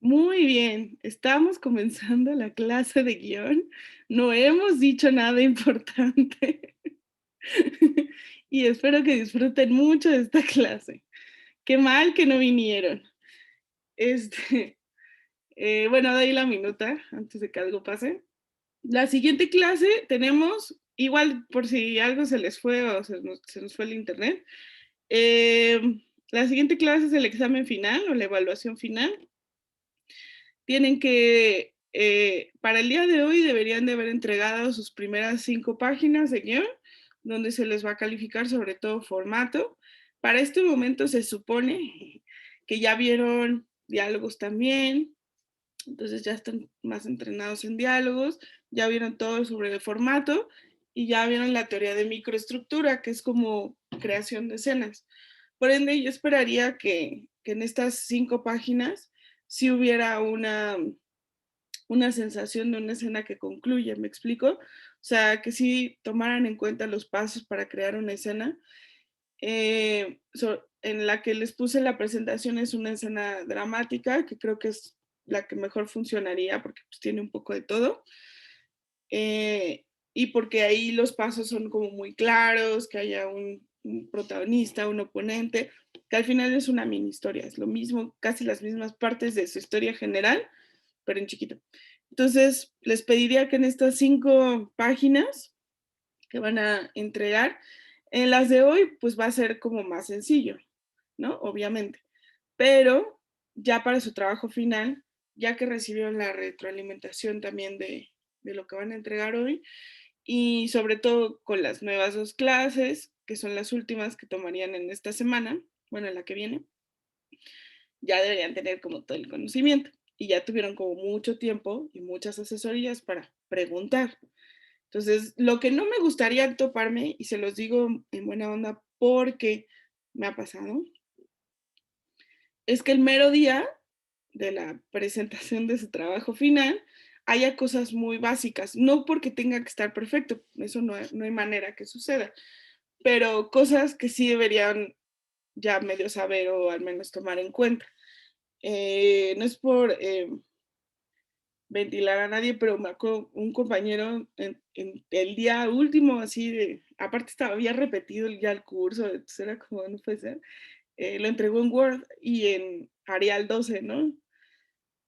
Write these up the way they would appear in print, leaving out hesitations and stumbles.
Muy bien, estamos comenzando la clase de guión. No hemos dicho nada importante y espero que disfruten mucho de esta clase. Qué mal que no vinieron. Este, bueno, doy la minuta antes de que algo pase. La siguiente clase tenemos, igual por si algo se les fue o se nos fue el internet, eh, la siguiente clase es el examen final o la evaluación final. Tienen que, para el día de hoy deberían de haber entregado sus primeras 5 páginas de guión, donde se les va a calificar sobre todo formato. Para este momento se supone que ya vieron diálogos también, entonces ya están más entrenados en diálogos, ya vieron todo sobre el formato y ya vieron la teoría de microestructura, que es como creación de escenas. Por ende, yo esperaría que en estas 5 páginas si hubiera una sensación de una escena que concluye, ¿me explico? O sea, que sí tomaran en cuenta los pasos para crear una escena. En la que les puse la presentación es una escena dramática, que creo que es la que mejor funcionaría porque pues, tiene un poco de todo. Y porque ahí los pasos son como muy claros, que haya un protagonista, un oponente, que al final es una mini historia, es lo mismo, casi las mismas partes de su historia general, pero en chiquito. Entonces, les pediría que en estas 5 páginas que van a entregar, en las de hoy, pues va a ser como más sencillo, ¿no? Obviamente. Pero ya para su trabajo final, ya que recibieron la retroalimentación también de lo que van a entregar hoy, y sobre todo con las nuevas 2 clases, que son las últimas que tomarían en esta semana, bueno, en la que viene, ya deberían tener como todo el conocimiento y ya tuvieron como mucho tiempo y muchas asesorías para preguntar. Entonces, lo que no me gustaría toparme, y se los digo en buena onda porque me ha pasado, es que el mero día de la presentación de su trabajo final haya cosas muy básicas, no porque tenga que estar perfecto, eso no hay manera que suceda, pero cosas que sí deberían ya medio saber o al menos tomar en cuenta. No es por ventilar a nadie, pero me acuerdo un compañero en el día último, así de, aparte estaba, había repetido ya el curso, entonces era como, no puede ser, lo entregó en Word y en Arial 12, ¿no?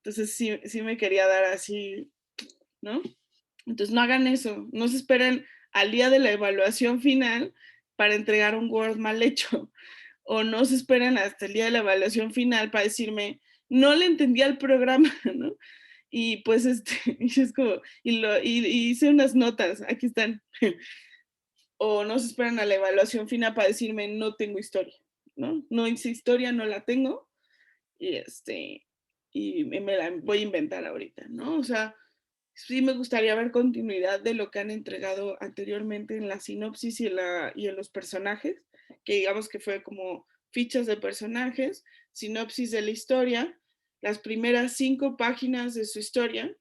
Entonces sí me quería dar así, ¿no? Entonces no hagan eso, no se esperen al día de la evaluación final para entregar un Word mal hecho, o no se esperen hasta el día de la evaluación final para decirme, no le entendía el programa, ¿no? Y pues y es como, y hice unas notas, aquí están, o no se esperan a la evaluación final para decirme, no tengo historia, ¿no? No hice historia, no la tengo, y me la voy a inventar ahorita, ¿no? O sea, sí me gustaría ver continuidad de lo que han entregado anteriormente en la sinopsis y en los personajes, que digamos que fue como fichas de personajes, sinopsis de la historia, las primeras 5 páginas de su historia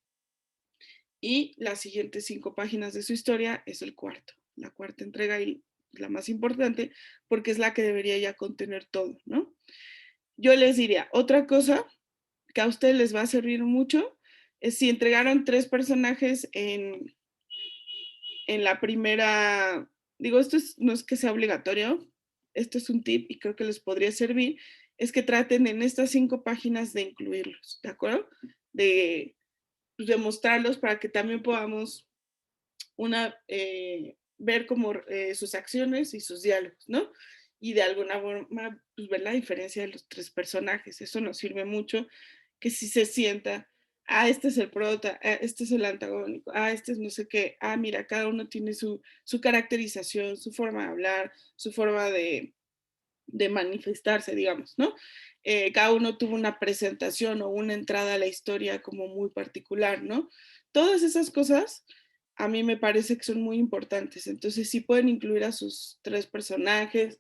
y las siguientes 5 páginas de su historia es el cuarto, la cuarta entrega y la más importante porque es la que debería ya contener todo, ¿no? Yo les diría, otra cosa que a ustedes les va a servir mucho es si entregaron 3 personajes en la primera, digo, no es que sea obligatorio, esto es un tip y creo que les podría servir, es que traten en estas 5 páginas de incluirlos, ¿de acuerdo? De, pues, de mostrarlos para que también podamos ver como sus acciones y sus diálogos, ¿no? Y de alguna forma, pues ver la diferencia de los 3 personajes. Eso nos sirve mucho, que si se sienta, este es el prota, este es el antagónico, este es no sé qué, mira, cada uno tiene su caracterización, su forma de hablar, su forma de manifestarse, digamos, ¿no? Cada uno tuvo una presentación o una entrada a la historia como muy particular, ¿no? Todas esas cosas a mí me parece que son muy importantes, entonces sí pueden incluir a sus 3 personajes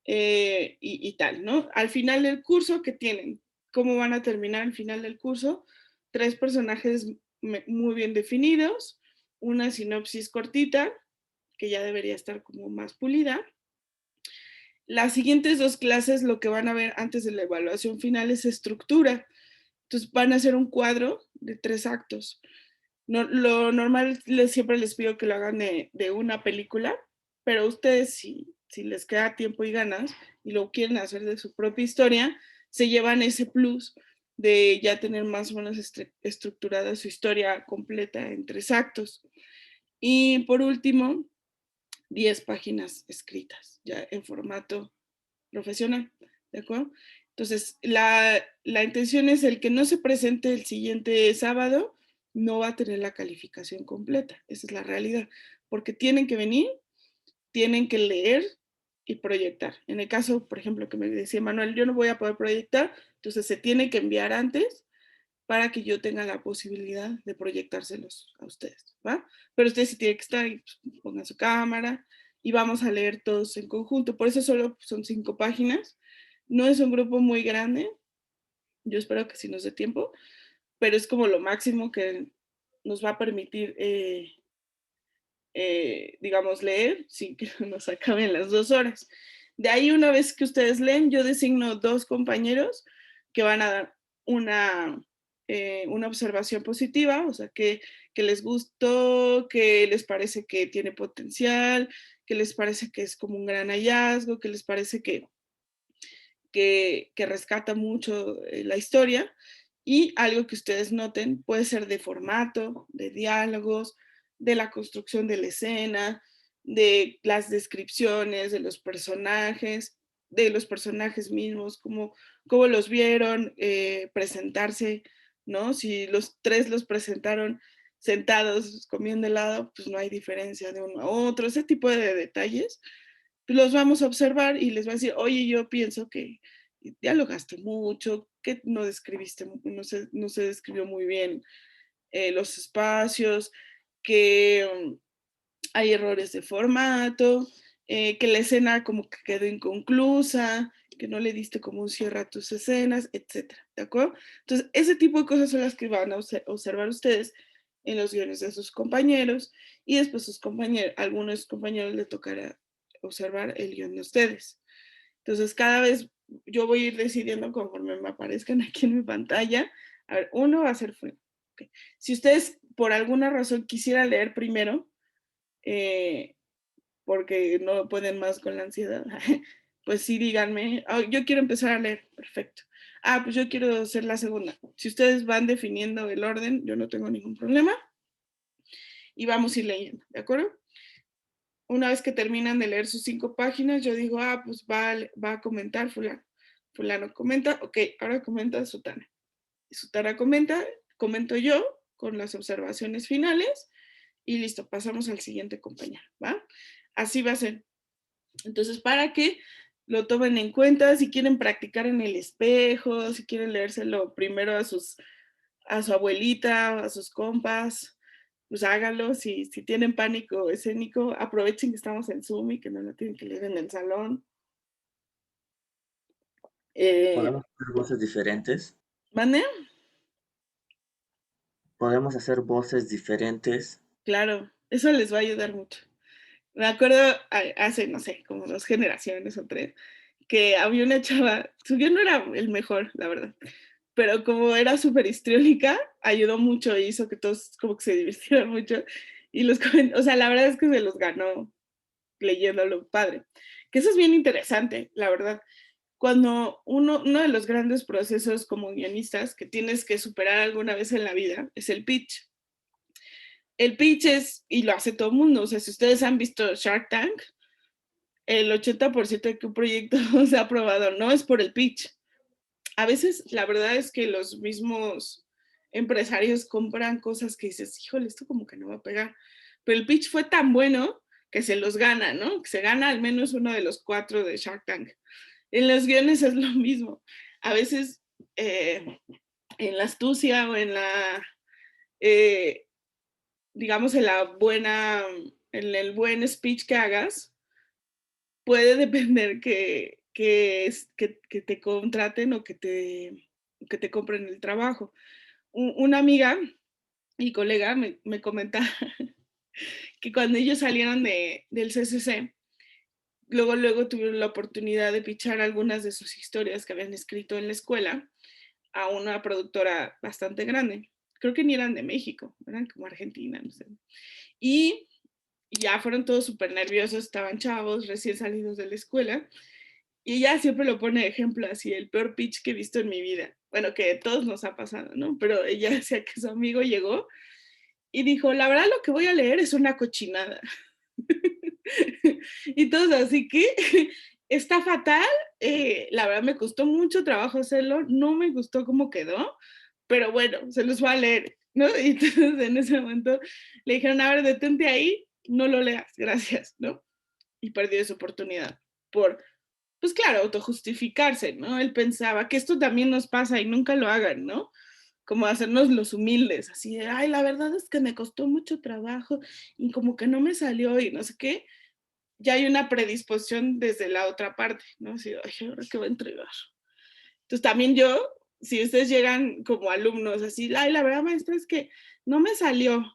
y tal, ¿no? Al final del curso, ¿qué tienen? ¿Cómo van a terminar al final del curso? 3 personajes muy bien definidos, una sinopsis cortita, que ya debería estar como más pulida. Las siguientes 2 clases lo que van a ver antes de la evaluación final es estructura. Entonces van a hacer un cuadro de 3 actos. No, lo normal siempre les pido que lo hagan de una película, pero ustedes si les queda tiempo y ganas y lo quieren hacer de su propia historia, se llevan ese plus de ya tener más o menos estructurada su historia completa en 3 actos. Y por último, 10 páginas escritas ya en formato profesional, ¿de acuerdo? Entonces, la intención es el que no se presente el siguiente sábado, no va a tener la calificación completa, esa es la realidad, porque tienen que venir, tienen que leer y proyectar. En el caso, por ejemplo, que me decía Manuel, yo no voy a poder proyectar, entonces se tiene que enviar antes para que yo tenga la posibilidad de proyectárselos a ustedes, ¿va? Pero ustedes sí tienen que estar y pues, pongan su cámara y vamos a leer todos en conjunto. Por eso solo son 5 páginas. No es un grupo muy grande. Yo espero que sí nos dé tiempo, pero es como lo máximo que nos va a permitir, digamos, leer sin que nos acaben las 2 horas. De ahí, una vez que ustedes leen, yo designo 2 compañeros que van a dar una observación positiva, o sea, que les gustó, que les parece que tiene potencial, que les parece que es como un gran hallazgo, que les parece que rescata mucho la historia. Y algo que ustedes noten puede ser de formato, de diálogos, de la construcción de la escena, de las descripciones de los personajes mismos, cómo los vieron presentarse, ¿no? Si los 3 los presentaron sentados comiendo helado, pues no hay diferencia de uno a otro, ese tipo de detalles los vamos a observar y les va a decir, oye, yo pienso que dialogaste mucho, que no describiste, no se describió muy bien los espacios, que hay errores de formato, que la escena como que quedó inconclusa, que no le diste como un cierre a tus escenas, etcétera, ¿de acuerdo? Entonces, ese tipo de cosas son las que van a observar ustedes en los guiones de sus compañeros y después sus compañeros, algunos compañeros le tocará observar el guión de ustedes. Entonces, cada vez yo voy a ir decidiendo conforme me aparezcan aquí en mi pantalla. A ver, uno va a ser... Okay. Si ustedes por alguna razón quisieran leer primero, eh, porque no pueden más con la ansiedad, pues sí díganme, oh, yo quiero empezar a leer, perfecto. Ah, pues yo quiero hacer la segunda. Si ustedes van definiendo el orden, yo no tengo ningún problema y vamos a ir leyendo, ¿de acuerdo? Una vez que terminan de leer sus 5 páginas, yo digo, ah, pues va a comentar fulano. Fulano comenta, ok, ahora comenta Sutana. Sutana comenta, comento yo con las observaciones finales y listo, pasamos al siguiente compañero, ¿va? Así va a ser. Entonces, para que lo tomen en cuenta, si quieren practicar en el espejo, si quieren leérselo primero a su abuelita, a sus compas, pues háganlo. Si tienen pánico escénico, aprovechen que estamos en Zoom y que no lo tienen que leer en el salón. ¿Podemos hacer voces diferentes? ¿Mande? ¿Podemos hacer voces diferentes? Claro, eso les va a ayudar mucho. Me acuerdo hace, no sé, como 2 generaciones o 3, que había una chava, su guión no era el mejor, la verdad, pero como era súper histriónica, ayudó mucho y hizo que todos como que se divirtieran mucho. Y o sea, la verdad es que se los ganó leyéndolo padre. Que eso es bien interesante, la verdad. Cuando uno de los grandes procesos como guionistas que tienes que superar alguna vez en la vida es el pitch. El pitch es, y lo hace todo el mundo, o sea, si ustedes han visto Shark Tank, el 80% de que un proyecto se ha aprobado no es por el pitch. A veces la verdad es que los mismos empresarios compran cosas que dices, híjole, esto como que no va a pegar. Pero el pitch fue tan bueno que se los gana, ¿no? Que se gana al menos uno de los 4 de Shark Tank. En los guiones es lo mismo. A veces en la astucia o eh, digamos, en el buen speech que hagas, puede depender que te contraten o que te compren el trabajo. Una amiga y colega me comentaba que cuando ellos salieron del CCC, luego tuvieron la oportunidad de pichar algunas de sus historias que habían escrito en la escuela a una productora bastante grande. Creo que ni eran de México, eran como Argentina, no sé. Y ya fueron todos súper nerviosos, estaban chavos, recién salidos de la escuela. Y ella siempre lo pone de ejemplo así, el peor pitch que he visto en mi vida. Bueno, que a todos nos ha pasado, ¿no? Pero ella decía que su amigo llegó y dijo, la verdad lo que voy a leer es una cochinada. Y todos así que está fatal, la verdad me costó mucho trabajo hacerlo, no me gustó cómo quedó, pero bueno, se los voy a leer, ¿no? Y entonces en ese momento le dijeron, a ver, detente ahí, no lo leas, gracias, ¿no? Y perdió esa oportunidad por, pues claro, autojustificarse, ¿no? Él pensaba que esto también nos pasa y nunca lo hagan, ¿no? Como hacernos los humildes, así de, ay, la verdad es que me costó mucho trabajo y como que no me salió y no sé qué, ya hay una predisposición desde la otra parte, ¿no? Así, ay, ahora qué va a entregar. Entonces también yo, si ustedes llegan como alumnos así, ay, la verdad, maestra, es que no me salió,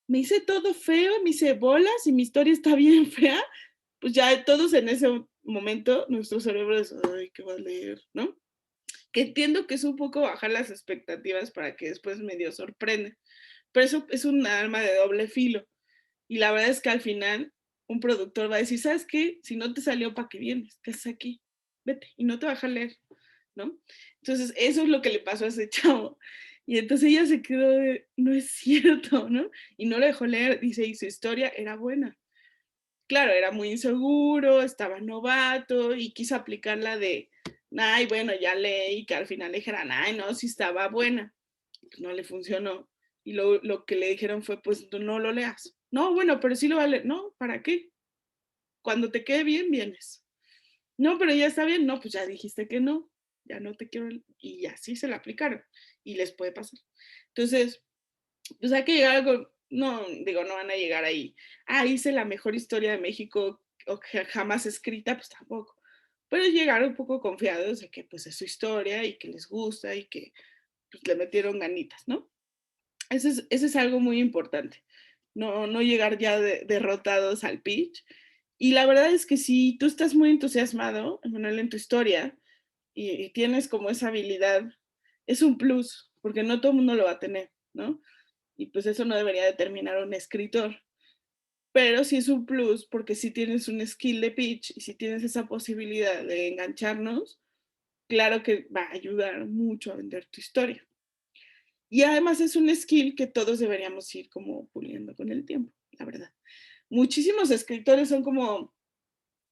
me hice todo feo, me hice bolas y mi historia está bien fea, pues ya todos en ese momento, nuestro cerebro es, ay, ¿qué va a leer? ¿No? Que entiendo que es un poco bajar las expectativas para que después medio sorprende, pero eso es un arma de doble filo. Y la verdad es que al final un productor va a decir, ¿sabes qué? Si no te salió, ¿para qué vienes? ¿Qué haces aquí? Vete y no te va a dejar leer, ¿no? Entonces, eso es lo que le pasó a ese chavo. Y entonces ella se quedó de, no es cierto, ¿no? Y no le dejó leer, dice, y su historia era buena. Claro, era muy inseguro, estaba novato y quiso aplicar la de, ay, bueno, ya leí, que al final le dijeran, ay, no, sí estaba buena. Pues no le funcionó. Y lo que le dijeron fue, pues no lo leas. No, bueno, pero sí lo va a leer. No, ¿para qué? Cuando te quede bien, vienes. No, pero ya está bien. No, pues ya dijiste que no. Ya no te quiero. Y así se la aplicaron. Y les puede pasar. Entonces, pues hay que llegar a algo. No, digo, no van a llegar ahí. Ah, hice la mejor historia de México o que jamás escrita, pues tampoco. Pero llegar un poco confiados de que pues es su historia y que les gusta y que pues, le metieron ganitas, ¿no? Ese es algo muy importante. No, no llegar ya derrotados al pitch. Y la verdad es que si tú estás muy entusiasmado en tu historia y tienes como esa habilidad, es un plus, porque no todo el mundo lo va a tener, ¿no? Y pues eso no debería determinar un escritor. Pero sí es un plus porque si tienes un skill de pitch y si tienes esa posibilidad de engancharnos, claro que va a ayudar mucho a vender tu historia. Y además es un skill que todos deberíamos ir como puliendo con el tiempo, la verdad. Muchísimos escritores son como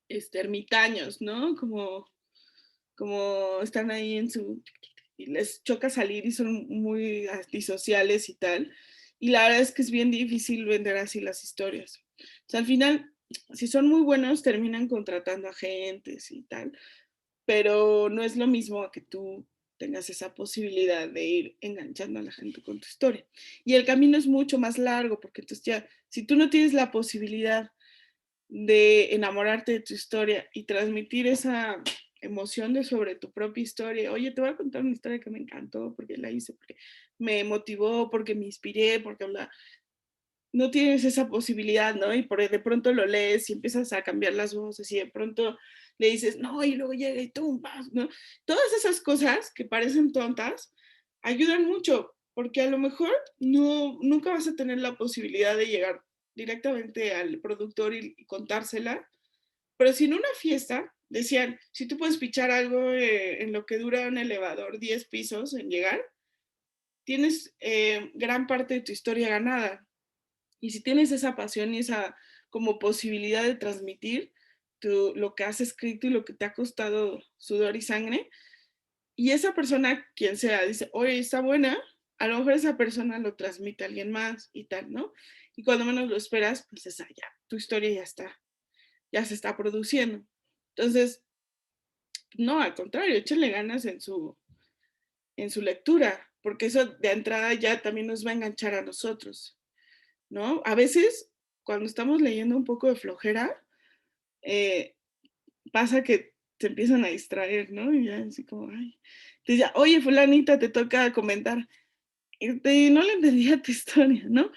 ermitaños, ¿no? Como están ahí en su... y les choca salir y son muy antisociales y tal. Y la verdad es que es bien difícil vender así las historias. O sea, al final, si son muy buenos, terminan contratando agentes y tal, pero no es lo mismo a que tú tengas esa posibilidad de ir enganchando a la gente con tu historia. Y el camino es mucho más largo, porque entonces ya, si tú no tienes la posibilidad de enamorarte de tu historia y transmitir esa emoción de sobre tu propia historia, oye, te voy a contar una historia que me encantó, porque la hice, porque me motivó, porque me inspiré, porque bla, no tienes esa posibilidad, ¿no? Y por de pronto lo lees y empiezas a cambiar las voces y de pronto le dices, no, y luego llega y tú, ¿no? Todas esas cosas que parecen tontas ayudan mucho, porque a lo mejor no, nunca vas a tener la posibilidad de llegar directamente al productor y contársela, pero si en una fiesta decían, si tú puedes pichar algo en lo que dura un elevador 10 pisos en llegar, tienes gran parte de tu historia ganada. Y si tienes esa pasión y esa como posibilidad de transmitir lo que has escrito y lo que te ha costado sudor y sangre, y esa persona, quien sea, dice, oye, está buena, a lo mejor esa persona lo transmite a alguien más y tal, ¿no? Y cuando menos lo esperas, pues esa ya, tu historia ya está, ya se está produciendo. Entonces, no, al contrario, échenle ganas en su lectura, porque eso de entrada ya también nos va a enganchar a nosotros. ¿No? A veces, cuando estamos leyendo un poco de flojera, eh, pasa que te empiezan a distraer, ¿no? Y ya así como, ay. Entonces ya, oye, fulanita, te toca comentar. No le entendía tu historia, ¿no?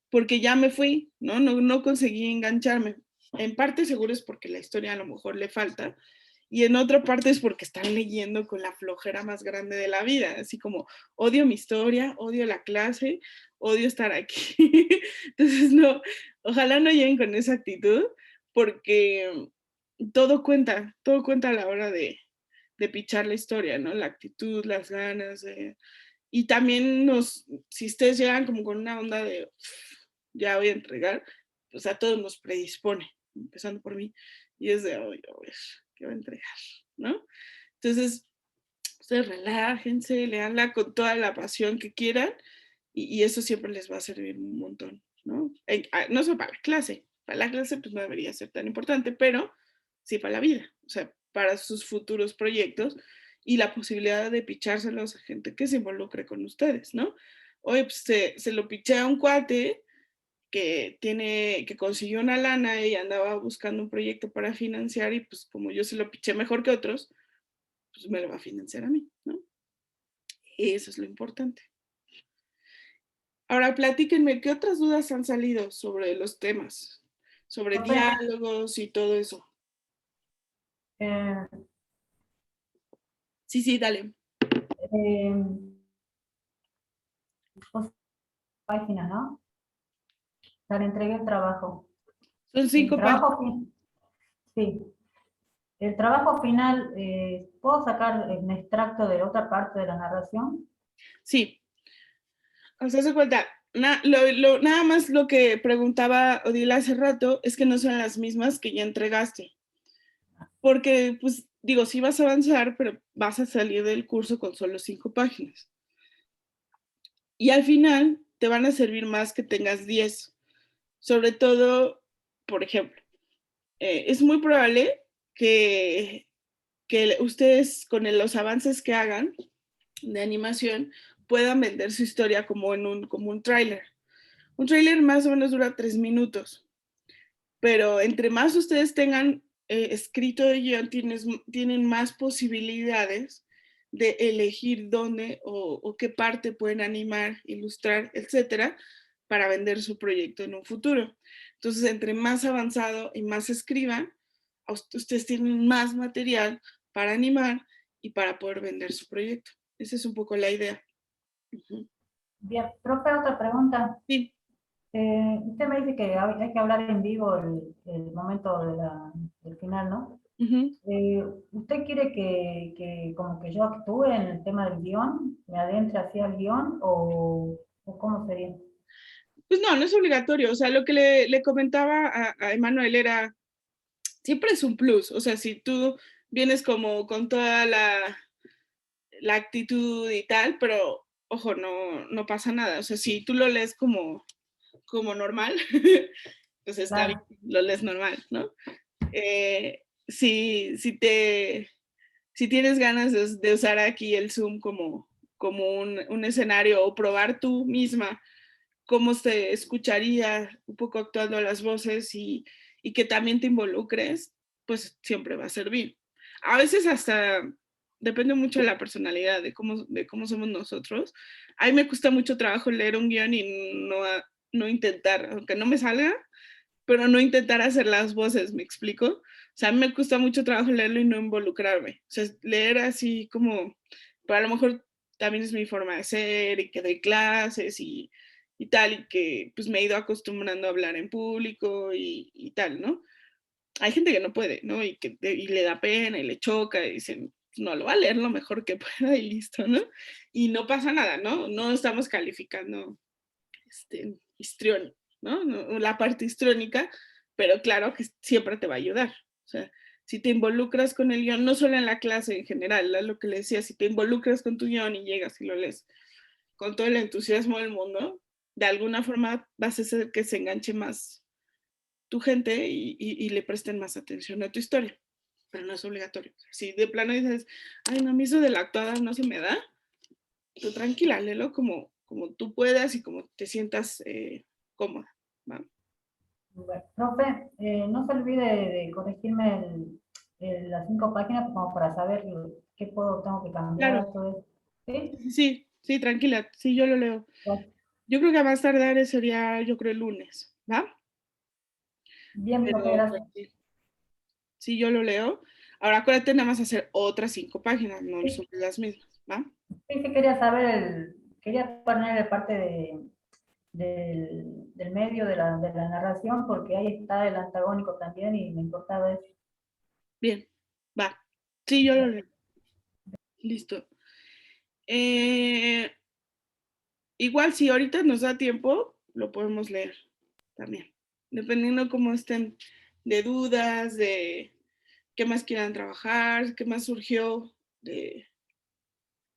Porque ya me fui, ¿no? No conseguí engancharme. En parte seguro es porque la historia a lo mejor le falta. y en otra parte es porque están leyendo con la flojera más grande de la vida, así como odio mi historia, odio la clase, odio estar aquí. Entonces, no, ojalá no lleguen con esa actitud, porque todo cuenta a la hora de pichar la historia, ¿no? La actitud, las ganas, y también si ustedes llegan como con una onda de ya voy a entregar, pues a todos nos predispone, empezando por mí, y es de, oye, a ver, ¿qué va a entregar? ¿No? Entonces, ustedes relájense, leanla con toda la pasión que quieran, y eso siempre les va a servir un montón, ¿no? No solo para la clase pues no debería ser tan importante, pero sí para la vida, o sea, para sus futuros proyectos y la posibilidad de pichárselos a gente que se involucre con ustedes, ¿no? Oye, pues se lo piché a un cuate que consiguió una lana y andaba buscando un proyecto para financiar y pues como yo se lo piché mejor que otros, pues me lo va a financiar a mí, ¿no? Y eso es lo importante. Ahora platíquenme, ¿qué otras dudas han salido sobre los temas? Sobre Profe, diálogos y todo eso. eh, Sí, dale. pues, páginas, ¿no? Ya le entregué el trabajo. Son El 5 páginas. trabajo, sí. El trabajo final, ¿puedo sacar un extracto de otra parte de la narración? Sí. O sea, se cuenta, nada más lo que preguntaba Odila hace rato es que no son las mismas que ya entregaste. Porque, pues, digo, sí vas a avanzar, pero vas a salir del curso con solo 5 páginas. Y al final te van a servir más que tengas 10. Sobre todo, por ejemplo, es muy probable que, que ustedes con los avances que hagan de animación puedan vender su historia como un tráiler. Un tráiler más o menos dura 3 minutos, pero entre más ustedes tengan escrito de guión, tienen más posibilidades de elegir dónde o qué parte pueden animar, ilustrar, etcétera, para vender su proyecto en un futuro. Entonces, entre más avanzado y más escriban, ustedes tienen más material para animar y para poder vender su proyecto. Esa es un poco la idea. Uh-huh. Bien, profe, otra pregunta. Sí. Usted me dice que hay que hablar en vivo el momento del final, ¿no? Uh-huh. ¿Usted quiere que como que yo actúe en el tema del guión, me adentre hacia el guión o cómo sería? Pues no, no es obligatorio. O sea, lo que le comentaba a Emanuel era, siempre es un plus. O sea, si tú vienes como con toda la actitud y tal, pero ojo, no pasa nada. O sea, si tú lo lees como normal, pues está bien, Claro, lo lees normal, ¿no? Si, si tienes ganas de usar aquí el Zoom como un escenario o probar tú misma cómo se escucharía un poco actuando las voces y que también te involucres, pues siempre va a servir. A veces hasta depende mucho de la personalidad, de cómo somos nosotros. A mí me cuesta mucho trabajo leer un guión y no intentar, aunque no me salga, pero no intentar hacer las voces, ¿me explico? O sea, a mí me cuesta mucho trabajo leerlo y no involucrarme. O sea, leer así como, pero a lo mejor también es mi forma de ser y que doy clases y tal, y que pues me he ido acostumbrando a hablar en público y tal, ¿no? Hay gente que no puede, ¿no? Y le da pena y le choca y dicen, no, lo va a leer lo mejor que pueda y listo, ¿no? Y no pasa nada, ¿no? No estamos calificando histrión, ¿no? La parte histriónica, pero claro que siempre te va a ayudar. O sea, si te involucras con el guión, no solo en la clase en general, lo que le decía, si te involucras con tu guión y llegas y lo lees con todo el entusiasmo del mundo, de alguna forma vas a hacer que se enganche más tu gente y le presten más atención a tu historia, pero no es obligatorio. Si de plano dices, ay, no, a mí eso de la actuada no se me da, tú tranquila, léelo como tú puedas y como te sientas cómoda. ¿Va? bueno, profe, no se olvide de corregirme las 5 páginas como para saber qué tengo que Claro, cambiar, todo eso. ¿Sí? sí, tranquila, sí, yo lo leo. Bueno, Yo creo que a más tardar sería, yo creo, el lunes, ¿va? bien, profe, Pero gracias. sí, yo lo leo. Ahora acuérdate nada más hacer otras 5 páginas, no Sí, son las mismas, ¿va? sí, sí, quería saber, quería poner el parte del medio de la narración, porque ahí está el antagónico también y me importaba eso. Bien, va. Sí, yo lo leo. Listo. Eh, igual si ahorita nos da tiempo, lo podemos leer también, dependiendo cómo estén de dudas, de qué más quieran trabajar, qué más surgió de,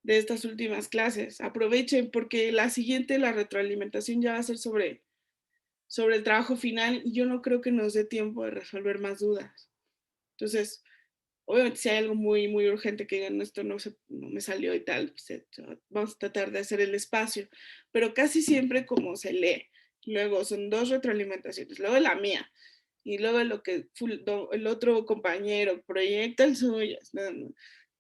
de estas últimas clases. Aprovechen porque la siguiente, la retroalimentación ya va a ser sobre el trabajo final y yo no creo que nos dé tiempo de resolver más dudas. Entonces, obviamente si hay algo muy, muy urgente que digan, esto no me salió y tal, pues, vamos a tratar de hacer el espacio, pero casi siempre como se lee. Luego son 2 retroalimentaciones, luego la mía, y luego lo que el otro compañero proyecta el suyo. No, no.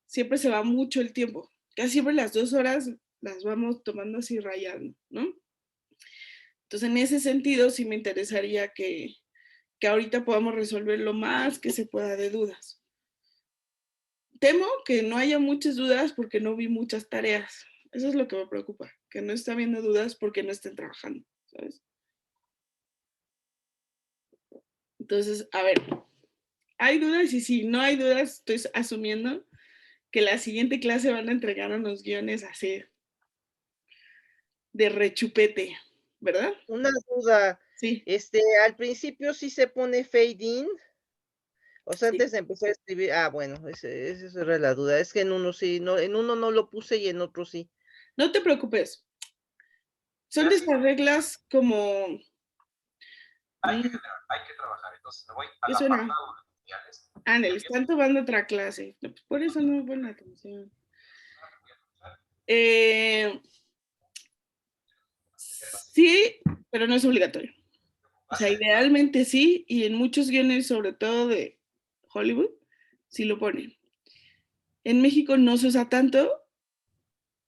Siempre se va mucho el tiempo. Casi siempre las 2 horas las vamos tomando así rayando, ¿no? Entonces, en ese sentido, sí me interesaría que ahorita podamos resolver lo más que se pueda de dudas. Temo que no haya muchas dudas porque no vi muchas tareas. Eso es lo que me preocupa, que no está habiendo dudas porque no estén trabajando, ¿sabes? Entonces, a ver, hay dudas y si no hay dudas, estoy asumiendo que la siguiente clase van a entregar unos guiones así de rechupete, ¿verdad? Una duda, Sí, al principio sí se pone fade in, o sea, sí. antes de empezar a escribir, bueno, esa era la duda, es que en uno sí, no, en uno no lo puse y en otro sí. No te preocupes. Son de estas reglas como... hay que trabajar, entonces me voy a la suena? Ándale, están tomando otra clase. No, pues por eso no me ponen atención. Eh, sí, pero no es obligatorio. O sea, idealmente sí, y en muchos guiones, sobre todo de Hollywood, sí lo ponen. En México no se usa tanto,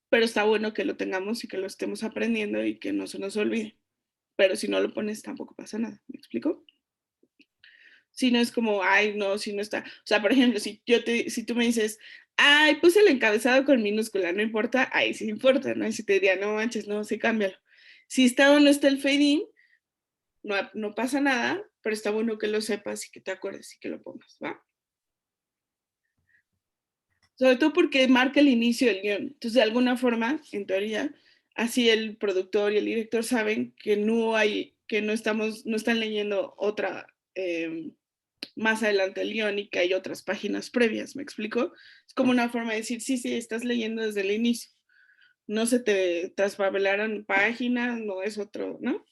pero está bueno que lo tengamos y que lo estemos aprendiendo y que no se nos olvide. Pero si no lo pones, tampoco pasa nada. ¿Me explico? Si no es como, ay, no, si no está. O sea, por ejemplo, si tú me dices, ay, puse el encabezado con minúscula, no importa, ahí sí importa, ¿no? Y si te diría, no manches, no, sí, cámbialo. Si está o no está el fade in, no pasa nada, pero está bueno que lo sepas y que te acuerdes y que lo pongas, ¿va? Sobre todo porque marca el inicio del guión. Entonces, de alguna forma, en teoría, así el productor y el director saben que no están leyendo otra más adelante el guión y que hay otras páginas previas, ¿me explico? Es como una forma de decir, sí, sí, estás leyendo desde el inicio. No se te traspapelaron páginas, no es otro, ¿no?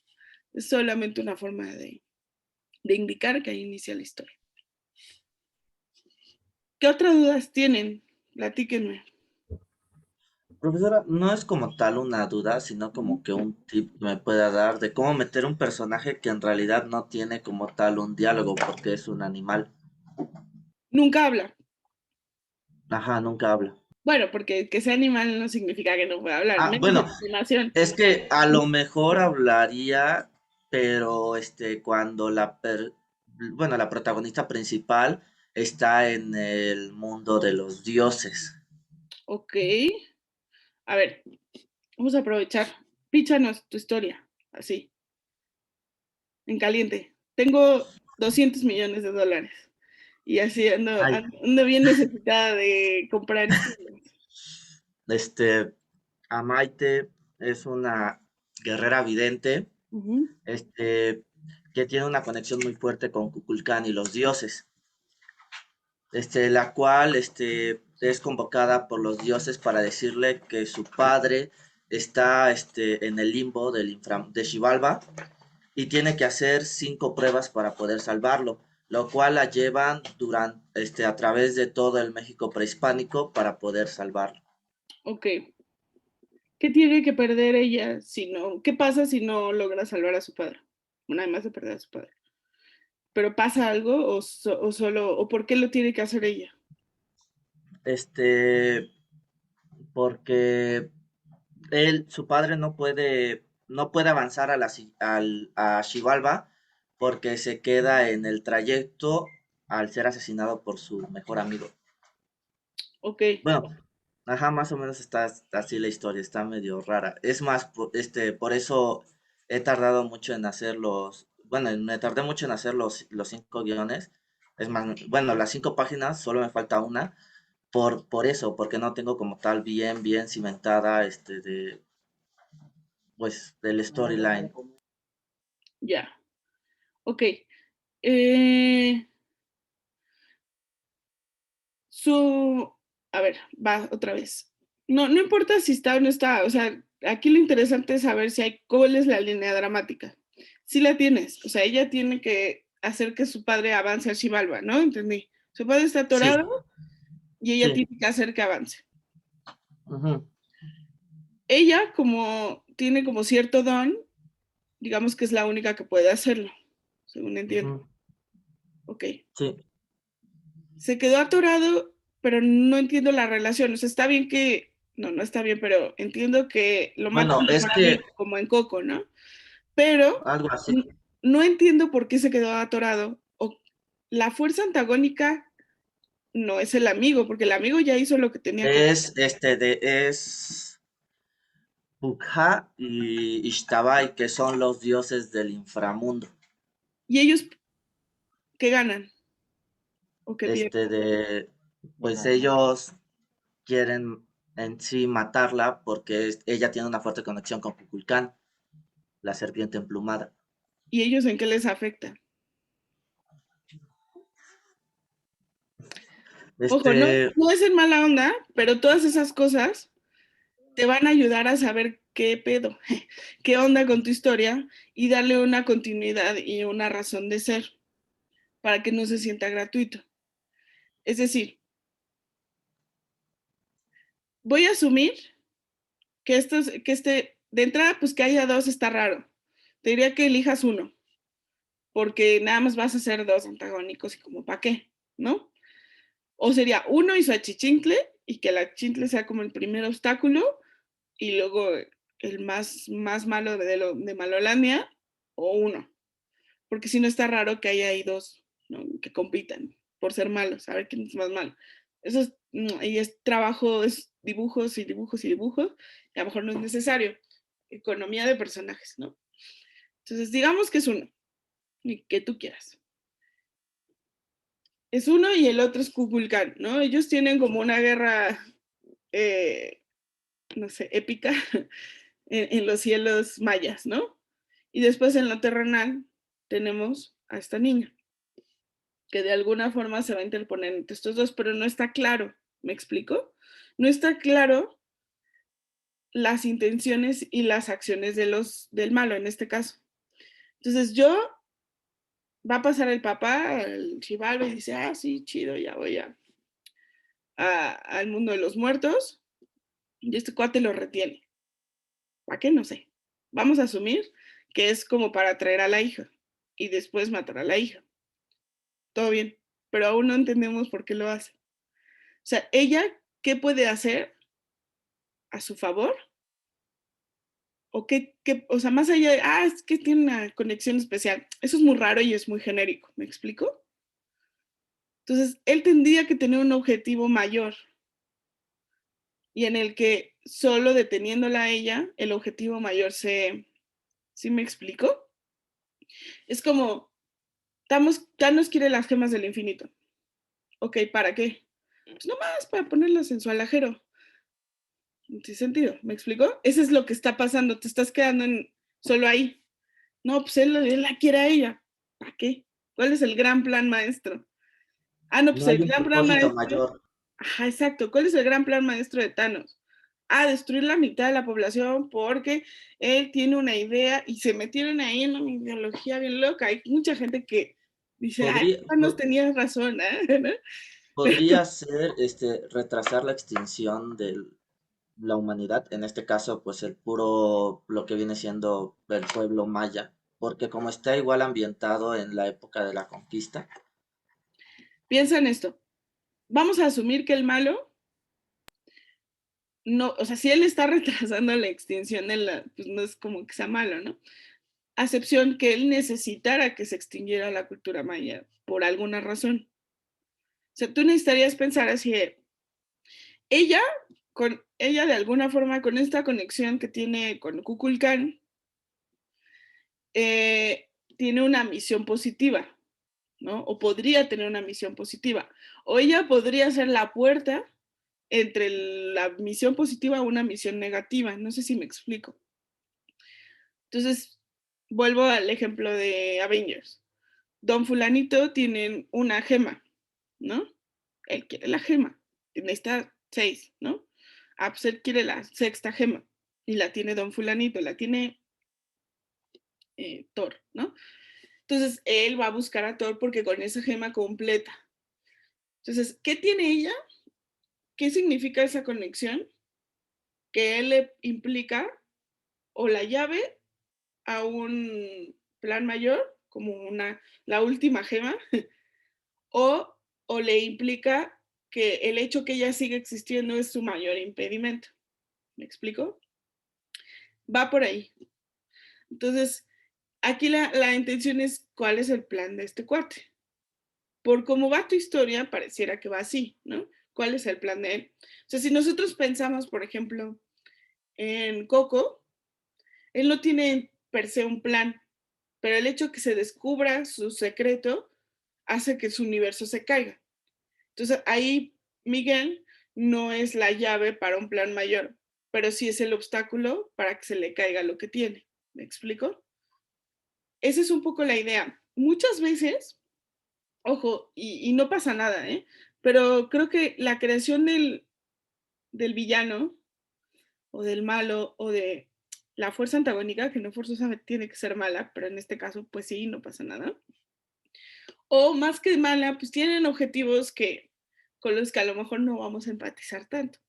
Es solamente una forma de indicar que ahí inicia la historia. ¿Qué otras dudas tienen? Platíquenme. Profesora, no es como tal una duda, sino como que un tip que me pueda dar de cómo meter un personaje que en realidad no tiene como tal un diálogo porque es un animal. Nunca habla. Ajá, nunca habla. Bueno, porque que sea animal no significa que no pueda hablar, Ah, menos bueno, en animación. es que a lo mejor hablaría, pero cuando bueno, la protagonista principal está en el mundo de los dioses. Ok. A ver, vamos a aprovechar. Píchanos tu historia, así, en caliente. Tengo 200 millones de dólares y así Ay, ando bien necesitada de comprar historias. este, Amaite es una guerrera vidente, Ujú. este, que tiene una conexión muy fuerte con Kukulcán y los dioses, la cual, es convocada por los dioses para decirle que su padre está, en el limbo de Xibalba y tiene que hacer 5 pruebas para poder salvarlo, lo cual la llevan a través de todo el México prehispánico para poder salvarlo. Ok. ¿Qué tiene que perder ella si no? ¿Qué pasa si no logra salvar a su padre? Bueno, además de perder a su padre. ¿Pero pasa algo o solo, o por qué lo tiene que hacer ella? Este, porque su padre no puede avanzar a Xibalba porque se queda en el trayecto al ser asesinado por su mejor amigo. Ok, Bueno, ajá, más o menos está así la historia, está medio rara. Es más, por eso he tardado mucho en hacer bueno, me tardé mucho en hacer los 5 guiones. Es más, bueno, las 5 páginas, solo me falta una, por eso, porque no tengo como tal bien cimentada, pues, del storyline. ya. Ok. Eh, su, a ver, va otra vez. No, no importa si está o no está, o sea, aquí lo interesante es saber si hay, cuál es la línea dramática. Si la tienes, o sea, ella tiene que hacer que su padre avance a Xibalba, ¿no? Entendí. Su padre está Sí, atorado y ella sí. tiene que hacer que avance. Ujú, Ella, como tiene como cierto don, digamos que es la única que puede hacerlo, según entiendo. ujú, Ok. sí. Se quedó atorado, pero no entiendo la relación. O sea, está bien que, no, no está bien, pero entiendo que lo mata Bueno, el es mejor que amigo, como en Coco, ¿no? Pero algo así. no entiendo por qué se quedó atorado. O la fuerza antagónica no es el amigo, porque el amigo ya hizo lo que tenía que hacer. Es Bukha y Ishtabai, que son los dioses del inframundo. ¿Y ellos qué ganan? ¿O qué pierden? Pues ellos quieren en sí matarla porque ella tiene una fuerte conexión con Kukulkan, la serpiente emplumada. ¿Y ellos en qué les afecta? Ojo, no, Este, no es en mala onda, pero todas esas cosas te van a ayudar a saber qué pedo, qué onda con tu historia y darle una continuidad y una razón de ser para que no se sienta gratuito. Es decir, voy a asumir de entrada, pues que haya dos está raro. Te diría que elijas uno, porque nada más vas a hacer dos antagónicos y como para qué, ¿no? O sería uno y su achichincle y que el achichincle sea como el primer obstáculo y luego el más malo de Malolandia o uno. Porque si no está raro que haya ahí dos, ¿no? Que compitan por ser malos, a ver quién es más malo. Eso es, y es trabajo, es dibujos y dibujos y dibujos, y a lo mejor no es necesario. Economía de personajes, ¿no? Entonces, digamos que es uno, y que tú quieras. Es uno y el otro es Kukulkan, ¿no? Ellos tienen como una guerra, eh, no sé, épica en los cielos mayas, ¿no? Y después en lo terrenal tenemos a esta niña, que de alguna forma se va a interponer entre estos dos, pero no está claro, ¿me explico? No está claro las intenciones y las acciones del malo en este caso. Entonces va a pasar el papá, el Chivalba, y dice, ah, sí, chido, ya voy al mundo de los muertos, y este cuate lo retiene. ¿Para qué? No sé. Vamos a asumir que es como para traer a la hija y después matar a la hija. Todo bien, pero aún no entendemos por qué lo hace. O sea, ella, ¿qué puede hacer a su favor? O o sea, más allá de, es que tiene una conexión especial. Eso es muy raro y es muy genérico, ¿me explico? Entonces, él tendría que tener un objetivo mayor y en el que solo deteniéndola a ella, el objetivo mayor ¿sí me explico? Es como, Thanos quiere las gemas del infinito. Ok, ¿para qué? Pues nomás para ponerlas en su alajero. ¿En qué sentido? ¿Me explico? Eso es lo que está pasando. Te estás quedando solo ahí. No, pues él la quiere a ella. ¿Para qué? ¿Cuál es el gran plan maestro? Ah, no, pues no el hay un gran plan propósito maestro. mayor. Ajá, exacto. ¿Cuál es el gran plan maestro de Thanos? Destruir la mitad de la población porque él tiene una idea y se metieron ahí en una ideología bien loca. Hay mucha gente que dice, Podría, Thanos po- tenía razón, ¿eh? ¿No? Pero, podría ser retrasar la extinción de la humanidad, en este caso, pues lo que viene siendo el pueblo maya, porque como está igual ambientado en la época de la conquista. piensa en esto. Vamos a asumir que el malo no, o sea, si él está retrasando la extinción pues no es como que sea malo, ¿no? Acepción que él necesitara que se extinguiera la cultura maya por alguna razón. sea, tú necesitarías pensar así, ella, ella de alguna forma, con esta conexión que tiene con Kukulkan, tiene una misión positiva, ¿no? O podría tener una misión positiva. O ella podría ser la puerta entre la misión positiva o una misión negativa. No sé si me explico. Entonces, vuelvo al ejemplo de Avengers. Don Fulanito tiene una gema, ¿no? Él quiere la gema. Necesita 6, ¿no? Ah, pues él quiere la sexta gema. Y la tiene Don Fulanito, la tiene Thor, ¿no? Entonces, él va a buscar a Thor porque con esa gema completa. Entonces, ¿qué tiene ella? ¿Qué significa esa conexión? Que él le implica o la llave a un plan mayor, como la última gema, o, o le implica que el hecho que ella siga existiendo es su mayor impedimento. ¿Me explico? Va por ahí. Entonces, aquí la intención es cuál es el plan de este cuate. Por cómo va tu historia, pareciera que va así, ¿no? ¿Cuál es el plan de él? O sea, si nosotros pensamos, por ejemplo, en Coco, él no tiene per se un plan, pero el hecho que se descubra su secreto hace que su universo se caiga. Entonces ahí Miguel no es la llave para un plan mayor, pero sí es el obstáculo para que se le caiga lo que tiene. ¿Me explico? Esa es un poco la idea. Muchas veces, ojo, y no pasa nada, ¿eh? Pero creo que la creación del villano o del malo o de la fuerza antagónica, que no forzosamente tiene que ser mala, pero en este caso, pues sí, no pasa nada. O más que mala, pues tienen objetivos con los que a lo mejor no vamos a empatizar tanto.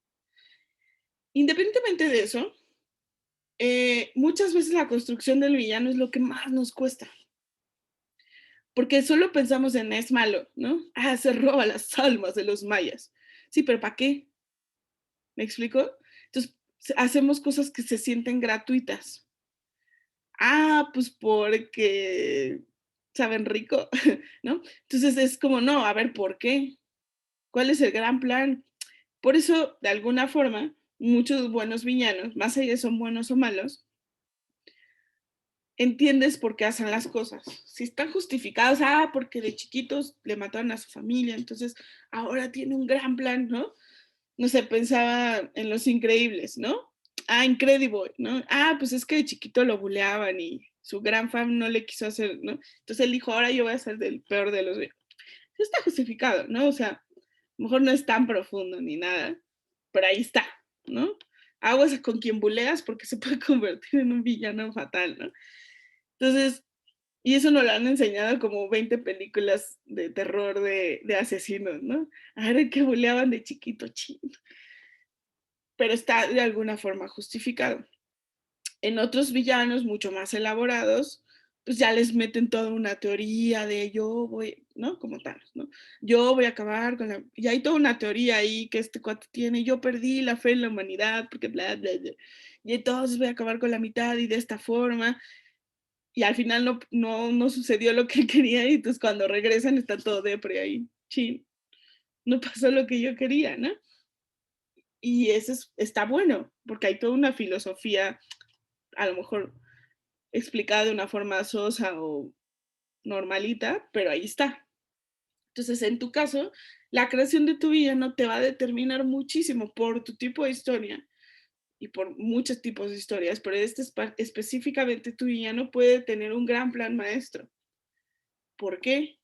Independientemente de eso, muchas veces la construcción del villano es lo que más nos cuesta. Porque solo pensamos en es malo, ¿no? Ah, se roba las almas de los mayas. Sí, pero ¿para qué? ¿Me explico? Entonces, hacemos cosas que se sienten gratuitas. Ah, pues porque saben rico, ¿no? Entonces es como, no, a ver, ¿por qué? ¿Cuál es el gran plan? Por eso, de alguna forma, muchos buenos villanos, más allá de son buenos o malos, entiendes por qué hacen las cosas. Si están justificados, porque de chiquitos le mataron a su familia, entonces ahora tiene un gran plan, ¿no? No sé, pensaba en Los Increíbles, ¿no? Incredible, ¿no? Pues es que de chiquito lo buleaban y su gran fan no le quiso hacer, ¿no? Entonces él dijo, ahora yo voy a ser del peor de los... Eso está justificado, ¿no? O sea, a lo mejor no es tan profundo ni nada, pero ahí está, ¿no? Aguas con quien buleas porque se puede convertir en un villano fatal, ¿no? Entonces, y eso nos lo han enseñado como 20 películas de terror de asesinos, ¿no? A ver que buleaban de chiquito, chino. Pero está de alguna forma justificado. En otros villanos mucho más elaborados, pues ya les meten toda una teoría de yo voy, ¿no? Como tal, ¿no? Yo voy a acabar con la... Y hay toda una teoría ahí que este cuate tiene, yo perdí la fe en la humanidad porque bla, bla, bla. Y entonces voy a acabar con la mitad y de esta forma. Y al final no sucedió lo que él quería y entonces cuando regresan está todo depre ahí, chin, no pasó lo que yo quería, ¿no? Y eso está bueno, porque hay toda una filosofía, a lo mejor explicada de una forma sosa o normalita, pero ahí está. Entonces, en tu caso, la creación de tu villano te va a determinar muchísimo por tu tipo de historia y por muchos tipos de historias, pero específicamente tu villano puede tener un gran plan maestro. ¿Por qué?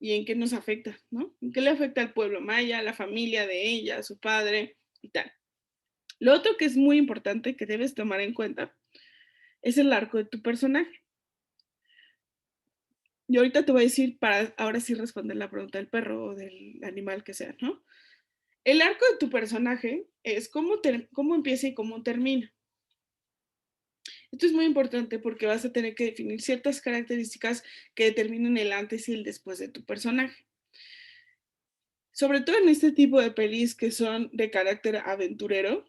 ¿Y en qué nos afecta? ¿No? ¿En qué le afecta al pueblo maya, a la familia de ella, a su padre y tal? Lo otro que es muy importante que debes tomar en cuenta es el arco de tu personaje. Y ahorita te voy a decir para ahora sí responder la pregunta del perro o del animal que sea, ¿no? El arco de tu personaje es cómo empieza y cómo termina. Esto es muy importante porque vas a tener que definir ciertas características que determinen el antes y el después de tu personaje. Sobre todo en este tipo de pelis que son de carácter aventurero,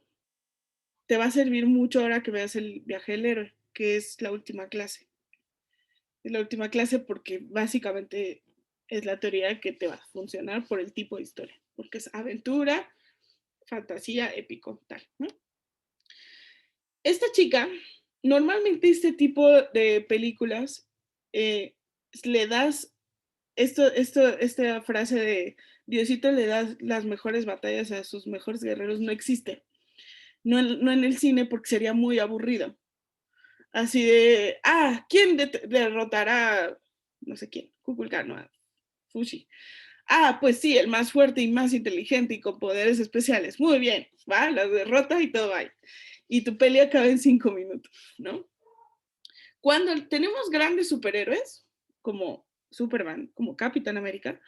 te va a servir mucho ahora que veas el viaje del héroe, que es la última clase. Es la última clase porque básicamente es la teoría que te va a funcionar por el tipo de historia, porque es aventura, fantasía, épico, tal, ¿no? Esta chica, normalmente este tipo de películas, le das esta frase de Diosito le da las mejores batallas a sus mejores guerreros, no existe. No en el cine porque sería muy aburrido. Así de, ¿quién derrotará, no sé quién, Kukulkan, no, Fushi? Pues sí, el más fuerte y más inteligente y con poderes especiales. Muy bien, va, la derrota y todo va. Y tu peli acaba en 5 minutos, ¿no? Cuando tenemos grandes superhéroes, como Superman, como Capitán América,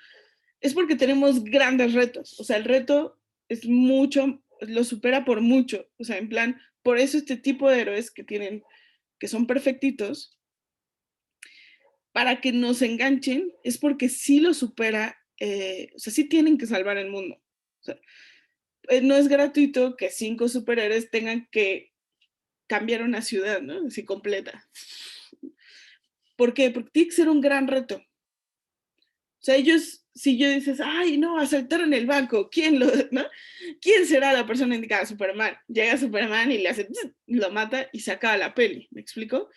es porque tenemos grandes retos. O sea, el reto es mucho, lo supera por mucho. O sea, en plan, por eso este tipo de héroes que son perfectitos, para que nos enganchen, es porque sí lo supera, o sea, sí tienen que salvar el mundo. O sea, no es gratuito que 5 superhéroes tengan que cambiar una ciudad, ¿no? Así completa. ¿Por qué? Porque tiene que ser un gran reto. O sea, ellos, si yo dices, ay, no, asaltaron el banco, ¿no? ¿Quién será la persona indicada? Superman. Llega Superman y le hace, lo mata y se acaba la peli, ¿me explico?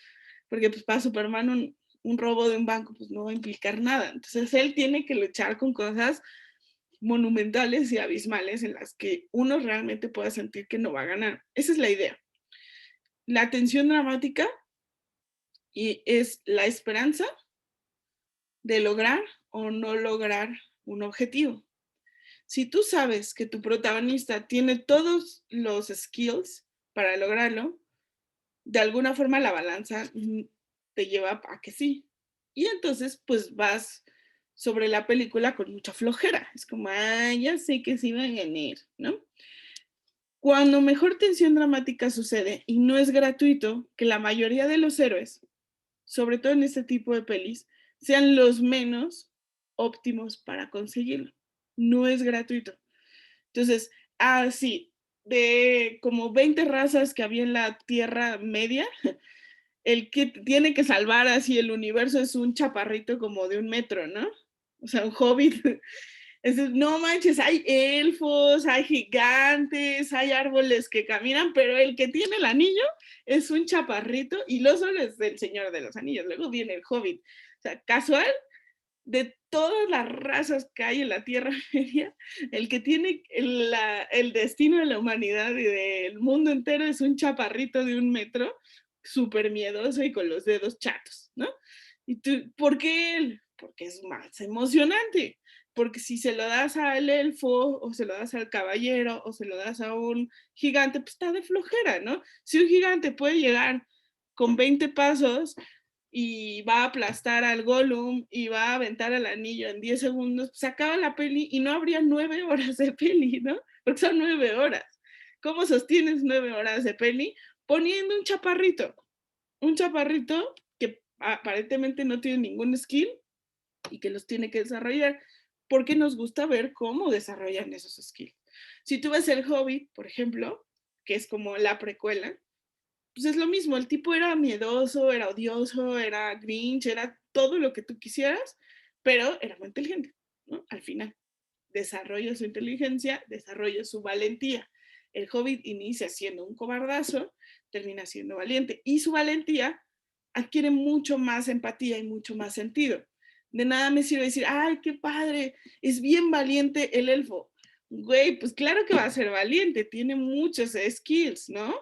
Porque pues para Superman un robo de un banco pues no va a implicar nada. Entonces él tiene que luchar con cosas monumentales y abismales en las que uno realmente pueda sentir que no va a ganar. Esa es la idea. La tensión dramática y es la esperanza de lograr o no lograr un objetivo. Si tú sabes que tu protagonista tiene todos los skills para lograrlo, de alguna forma la balanza te lleva a que sí. Y entonces pues vas sobre la película con mucha flojera. Es como, ya sé que sí va a ganar, ¿no? Cuando mejor tensión dramática sucede y no es gratuito, que la mayoría de los héroes, sobre todo en este tipo de pelis, sean los menos óptimos para conseguirlo. No es gratuito. Entonces, sí, de como 20 razas que había en la Tierra Media, el que tiene que salvar así el universo es un chaparrito como de 1 metro, ¿no? O sea, un hobbit. Entonces, no manches, hay elfos, hay gigantes, hay árboles que caminan, pero el que tiene el anillo es un chaparrito y lo solo es del Señor de los Anillos. Luego viene el hobbit. O sea, casual, de todas las razas que hay en la Tierra Media, el que tiene el destino de la humanidad y del mundo entero es un chaparrito de 1 metro, súper miedoso y con los dedos chatos, ¿no? ¿Y tú, por qué él? Porque es más emocionante. Porque si se lo das al elfo, o se lo das al caballero, o se lo das a un gigante, pues está de flojera, ¿no? Si un gigante puede llegar con 20 pasos y va a aplastar al Gollum y va a aventar al anillo en 10 segundos, se acaba la peli y no habría 9 horas de peli, ¿no? Porque son 9 horas. ¿Cómo sostienes 9 horas de peli? Poniendo un chaparrito que aparentemente no tiene ningún skill y que los tiene que desarrollar, porque nos gusta ver cómo desarrollan esos skills. Si tú ves El Hobbit, por ejemplo, que es como la precuela, pues es lo mismo, el tipo era miedoso, era odioso, era grinch, era todo lo que tú quisieras, pero era muy inteligente, ¿no? Al final, desarrolla su inteligencia, desarrolla su valentía. El Hobbit inicia siendo un cobardazo, termina siendo valiente, y su valentía adquiere mucho más empatía y mucho más sentido. De nada me sirve decir, ay, qué padre, es bien valiente el elfo. Güey, pues claro que va a ser valiente, tiene muchos skills, ¿no?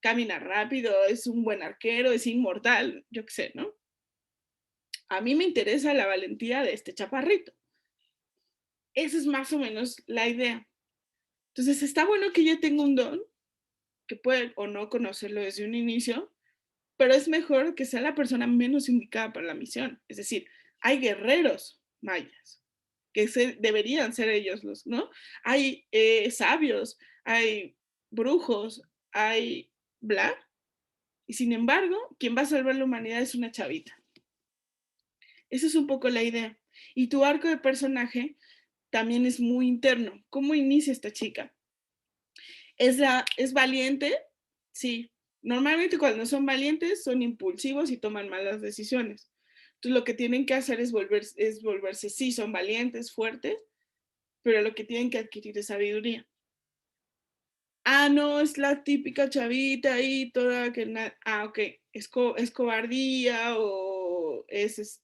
Camina rápido, es un buen arquero, es inmortal, yo qué sé, ¿no? A mí me interesa la valentía de este chaparrito. Esa es más o menos la idea. Entonces, está bueno que yo tenga un don, que puede o no conocerlo desde un inicio, pero es mejor que sea la persona menos indicada para la misión. Es decir, hay guerreros mayas, que deberían ser ellos los, ¿no? Hay sabios, hay brujos, hay bla, y sin embargo, quien va a salvar la humanidad es una chavita. Esa es un poco la idea. Y tu arco de personaje también es muy interno. ¿Cómo inicia esta chica? ¿Es valiente? Sí. Normalmente cuando son valientes son impulsivos y toman malas decisiones. Entonces lo que tienen que hacer es volverse, sí, son valientes, fuertes, pero lo que tienen que adquirir es sabiduría. Ah, no, es la típica chavita ahí, toda que, ok, es cobardía o es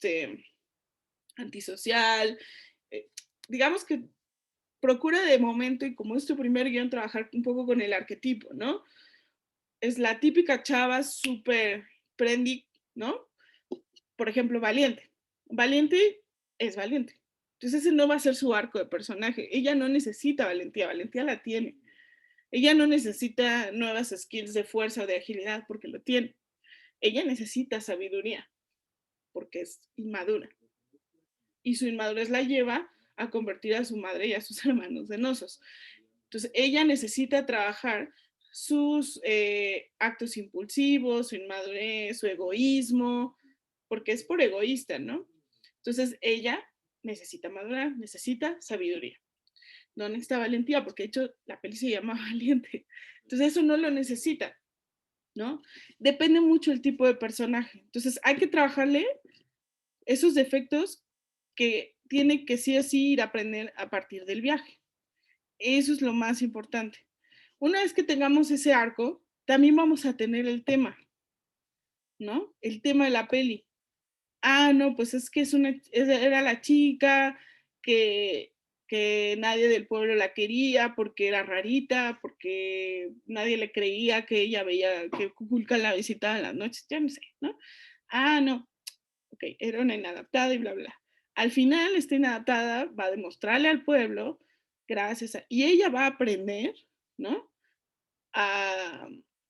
antisocial. Digamos que procura de momento, y como es tu primer guión, trabajar un poco con el arquetipo, ¿no? Es la típica chava súper trendy, ¿no? Por ejemplo, valiente. Valiente es valiente. Entonces ese no va a ser su arco de personaje. Ella no necesita valentía, valentía la tiene. Ella no necesita nuevas skills de fuerza o de agilidad porque lo tiene. Ella necesita sabiduría porque es inmadura. Y su inmadurez la lleva a convertir a su madre y a sus hermanos en osos. Entonces, ella necesita trabajar sus actos impulsivos, su inmadurez, su egoísmo, porque es por egoísta, ¿no? Entonces, ella necesita madurar, necesita sabiduría. No necesita valentía, porque de hecho la peli se llama Valiente. Entonces, eso no lo necesita, ¿no? Depende mucho el tipo de personaje. Entonces, hay que trabajarle esos defectos que tiene que sí o sí ir a aprender a partir del viaje. Eso es lo más importante. Una vez que tengamos ese arco, también vamos a tener el tema, ¿no? El tema de la peli. Ah, no, pues es que era la chica que, que nadie del pueblo la quería porque era rarita, porque nadie le creía que ella veía que Kukulkan la visitaba en las noches, ya no sé, ¿no? Ah, no, ok, era una inadaptada y bla, bla. Al final, esta inadaptada va a demostrarle al pueblo, y ella va a aprender, ¿no? A,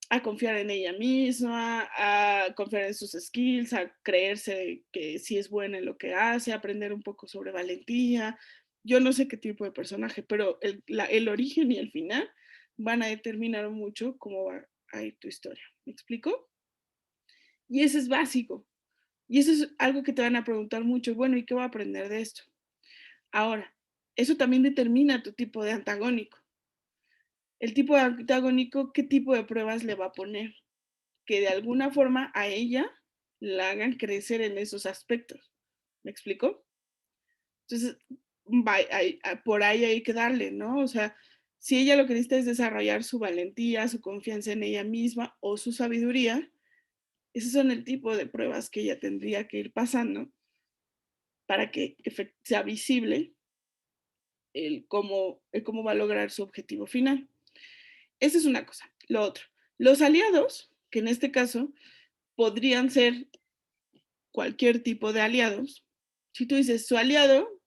a confiar en ella misma, a confiar en sus skills, a creerse que sí es buena en lo que hace, a aprender un poco sobre valentía. Yo no sé qué tipo de personaje, pero el origen y el final van a determinar mucho cómo va a ir tu historia. ¿Me explico? Y eso es básico. Y eso es algo que te van a preguntar mucho. Bueno, ¿y qué voy a aprender de esto? Ahora, eso también determina tu tipo de antagónico. El tipo de antagónico, ¿qué tipo de pruebas le va a poner? Que de alguna forma a ella la hagan crecer en esos aspectos. ¿Me explico? Entonces, por ahí hay que darle, ¿no? O sea, si ella lo que necesita es desarrollar su valentía, su confianza en ella misma o su sabiduría, esos son el tipo de pruebas que ella tendría que ir pasando para que sea visible el cómo va a lograr su objetivo final. Esa es una cosa. Lo otro, los aliados, que en este caso podrían ser cualquier tipo de aliados. Si tú dices su aliado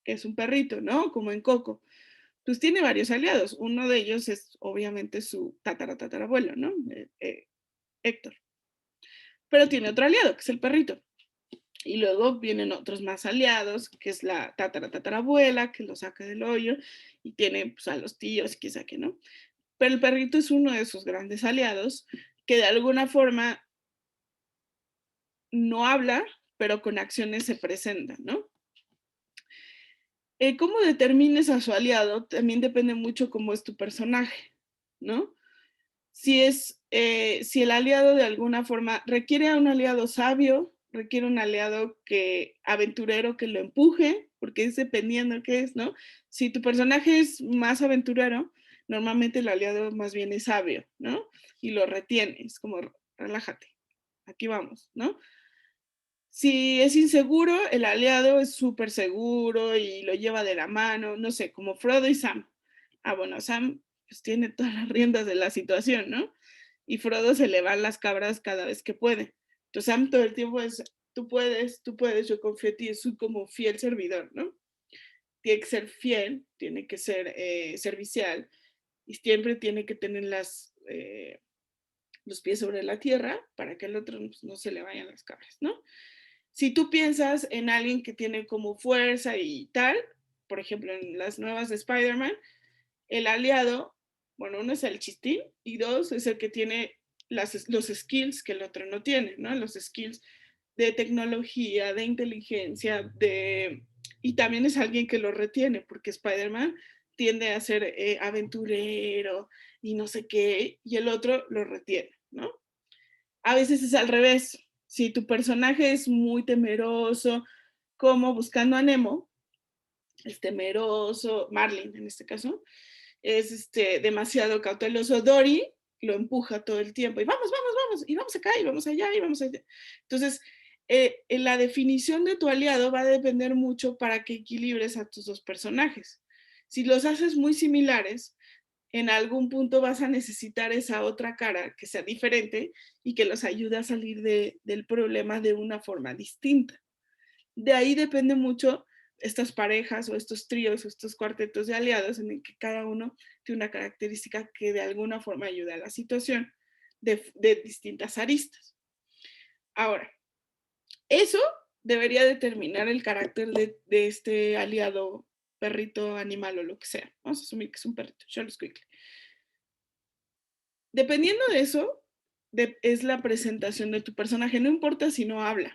es un perrito, ¿no? Como en Coco, pues tiene varios aliados. Uno de ellos es obviamente su tatarabuelo, ¿no? Héctor. Pero tiene otro aliado, que es el perrito. Y luego vienen otros más aliados, que es la tatarabuela, que lo saca del hoyo, y tiene pues, a los tíos, quizá que no. Pero el perrito es uno de sus grandes aliados, que de alguna forma no habla, pero con acciones se presenta, ¿no? Cómo determines a su aliado también depende mucho cómo es tu personaje, ¿no? Si el aliado de alguna forma requiere a un aliado sabio, requiere un aliado aventurero que lo empuje, porque es dependiendo de qué es, ¿no? Si tu personaje es más aventurero, normalmente el aliado más bien es sabio, ¿no? Y lo retiene, es como, relájate, aquí vamos, ¿no? Si es inseguro, el aliado es súper seguro y lo lleva de la mano, no sé, como Frodo y Sam. Ah, bueno, Sam pues tiene todas las riendas de la situación, ¿no? Y Frodo se le van las cabras cada vez que puede. Entonces Sam todo el tiempo es, tú puedes, yo confío en ti, es como fiel servidor, ¿no? Tiene que ser fiel, tiene que ser servicial y siempre tiene que tener los pies sobre la tierra para que al otro pues, no se le vayan las cabras, ¿no? Si tú piensas en alguien que tiene como fuerza y tal, por ejemplo, en las nuevas de Spider-Man, el aliado, bueno, uno es el chistín y dos es el que tiene los skills que el otro no tiene, ¿no? Los skills de tecnología, de inteligencia, y también es alguien que lo retiene, porque Spider-Man tiende a ser aventurero y no sé qué, y el otro lo retiene, ¿no? A veces es al revés. Si tu personaje es muy temeroso, como Buscando a Nemo, es temeroso, Marlin en este caso, es demasiado cauteloso. Dory lo empuja todo el tiempo y vamos, vamos, vamos, y vamos acá, y vamos allá, y vamos allá. Entonces, la definición de tu aliado va a depender mucho para que equilibres a tus dos personajes. Si los haces muy similares, en algún punto vas a necesitar esa otra cara que sea diferente y que los ayude a salir del problema de una forma distinta. De ahí depende mucho estas parejas o estos tríos o estos cuartetos de aliados en el que cada uno tiene una característica que de alguna forma ayuda a la situación de distintas aristas. Ahora, eso debería determinar el carácter de este aliado, perrito, animal o lo que sea. Vamos a asumir que es un perrito, Charles Quickly. Dependiendo de eso, es la presentación de tu personaje. No importa si no habla.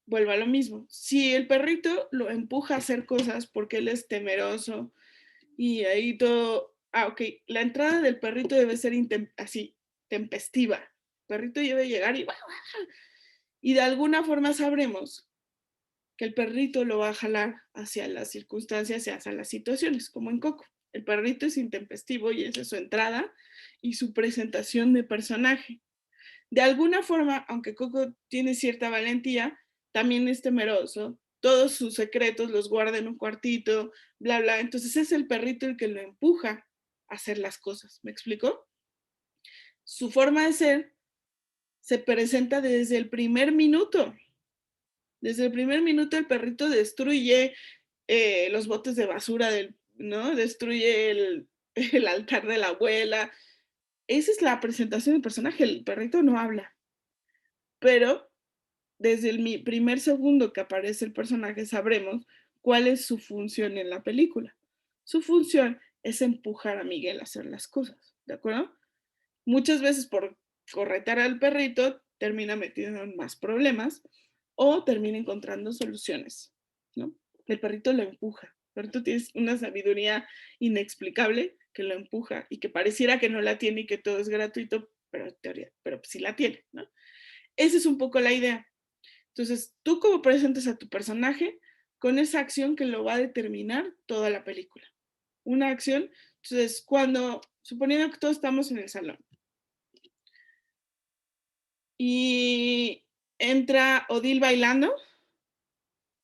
Vuelvo a lo mismo. Si el perrito lo empuja a hacer cosas porque él es temeroso y ahí todo... Ah, ok. La entrada del perrito debe ser así, tempestiva. El perrito debe llegar y de alguna forma sabremos que el perrito lo va a jalar hacia las circunstancias y hacia las situaciones, como en Coco. El perrito es intempestivo y esa es su entrada y su presentación de personaje. De alguna forma, aunque Coco tiene cierta valentía, también es temeroso. Todos sus secretos los guarda en un cuartito, bla, bla. Entonces es el perrito el que lo empuja a hacer las cosas. ¿Me explico? Su forma de ser se presenta desde el primer minuto. Desde el primer minuto el perrito destruye los botes de basura, ¿no? Destruye el altar de la abuela. Esa es la presentación del personaje. El perrito no habla. Pero desde el primer segundo que aparece el personaje sabremos cuál es su función en la película. Su función es empujar a Miguel a hacer las cosas, ¿de acuerdo? Muchas veces por corretar al perrito termina metido en más problemas o termina encontrando soluciones, ¿no? El perrito lo empuja. El perrito tiene una sabiduría inexplicable que lo empuja y que pareciera que no la tiene y que todo es gratuito, pero en teoría, pero sí la tiene, ¿no? Esa es un poco la idea. Entonces, tú como presentes a tu personaje con esa acción que lo va a determinar toda la película. Una acción, entonces, suponiendo que todos estamos en el salón y entra Odile bailando,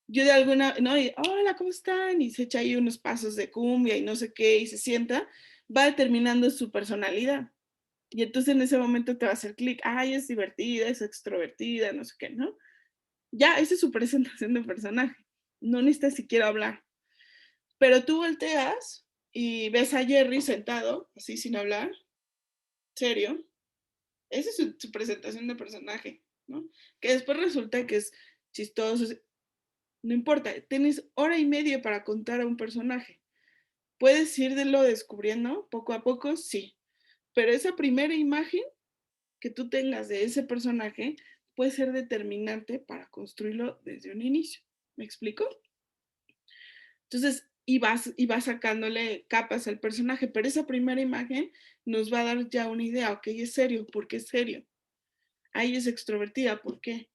yo de alguna, no, y, hola, ¿cómo están? Y se echa ahí unos pasos de cumbia y no sé qué, y se sienta, va determinando su personalidad. Y entonces en ese momento te va a hacer clic, ay, es divertida, es extrovertida, no sé qué, ¿no? Ya, esa es su presentación de personaje. No necesitas siquiera hablar. Pero tú volteas y ves a Jerry sentado, así sin hablar, serio. Esa es su presentación de personaje, ¿no? Que después resulta que es chistoso. No importa, tienes hora y media para contar a un personaje. ¿Puedes irlo descubriendo poco a poco? Sí. Pero esa primera imagen que tú tengas de ese personaje puede ser determinante para construirlo desde un inicio. ¿Me explico? Entonces, y vas sacándole capas al personaje, pero esa primera imagen nos va a dar ya una idea, ok, es serio, ¿por qué es serio? Ahí es extrovertida, ¿por qué?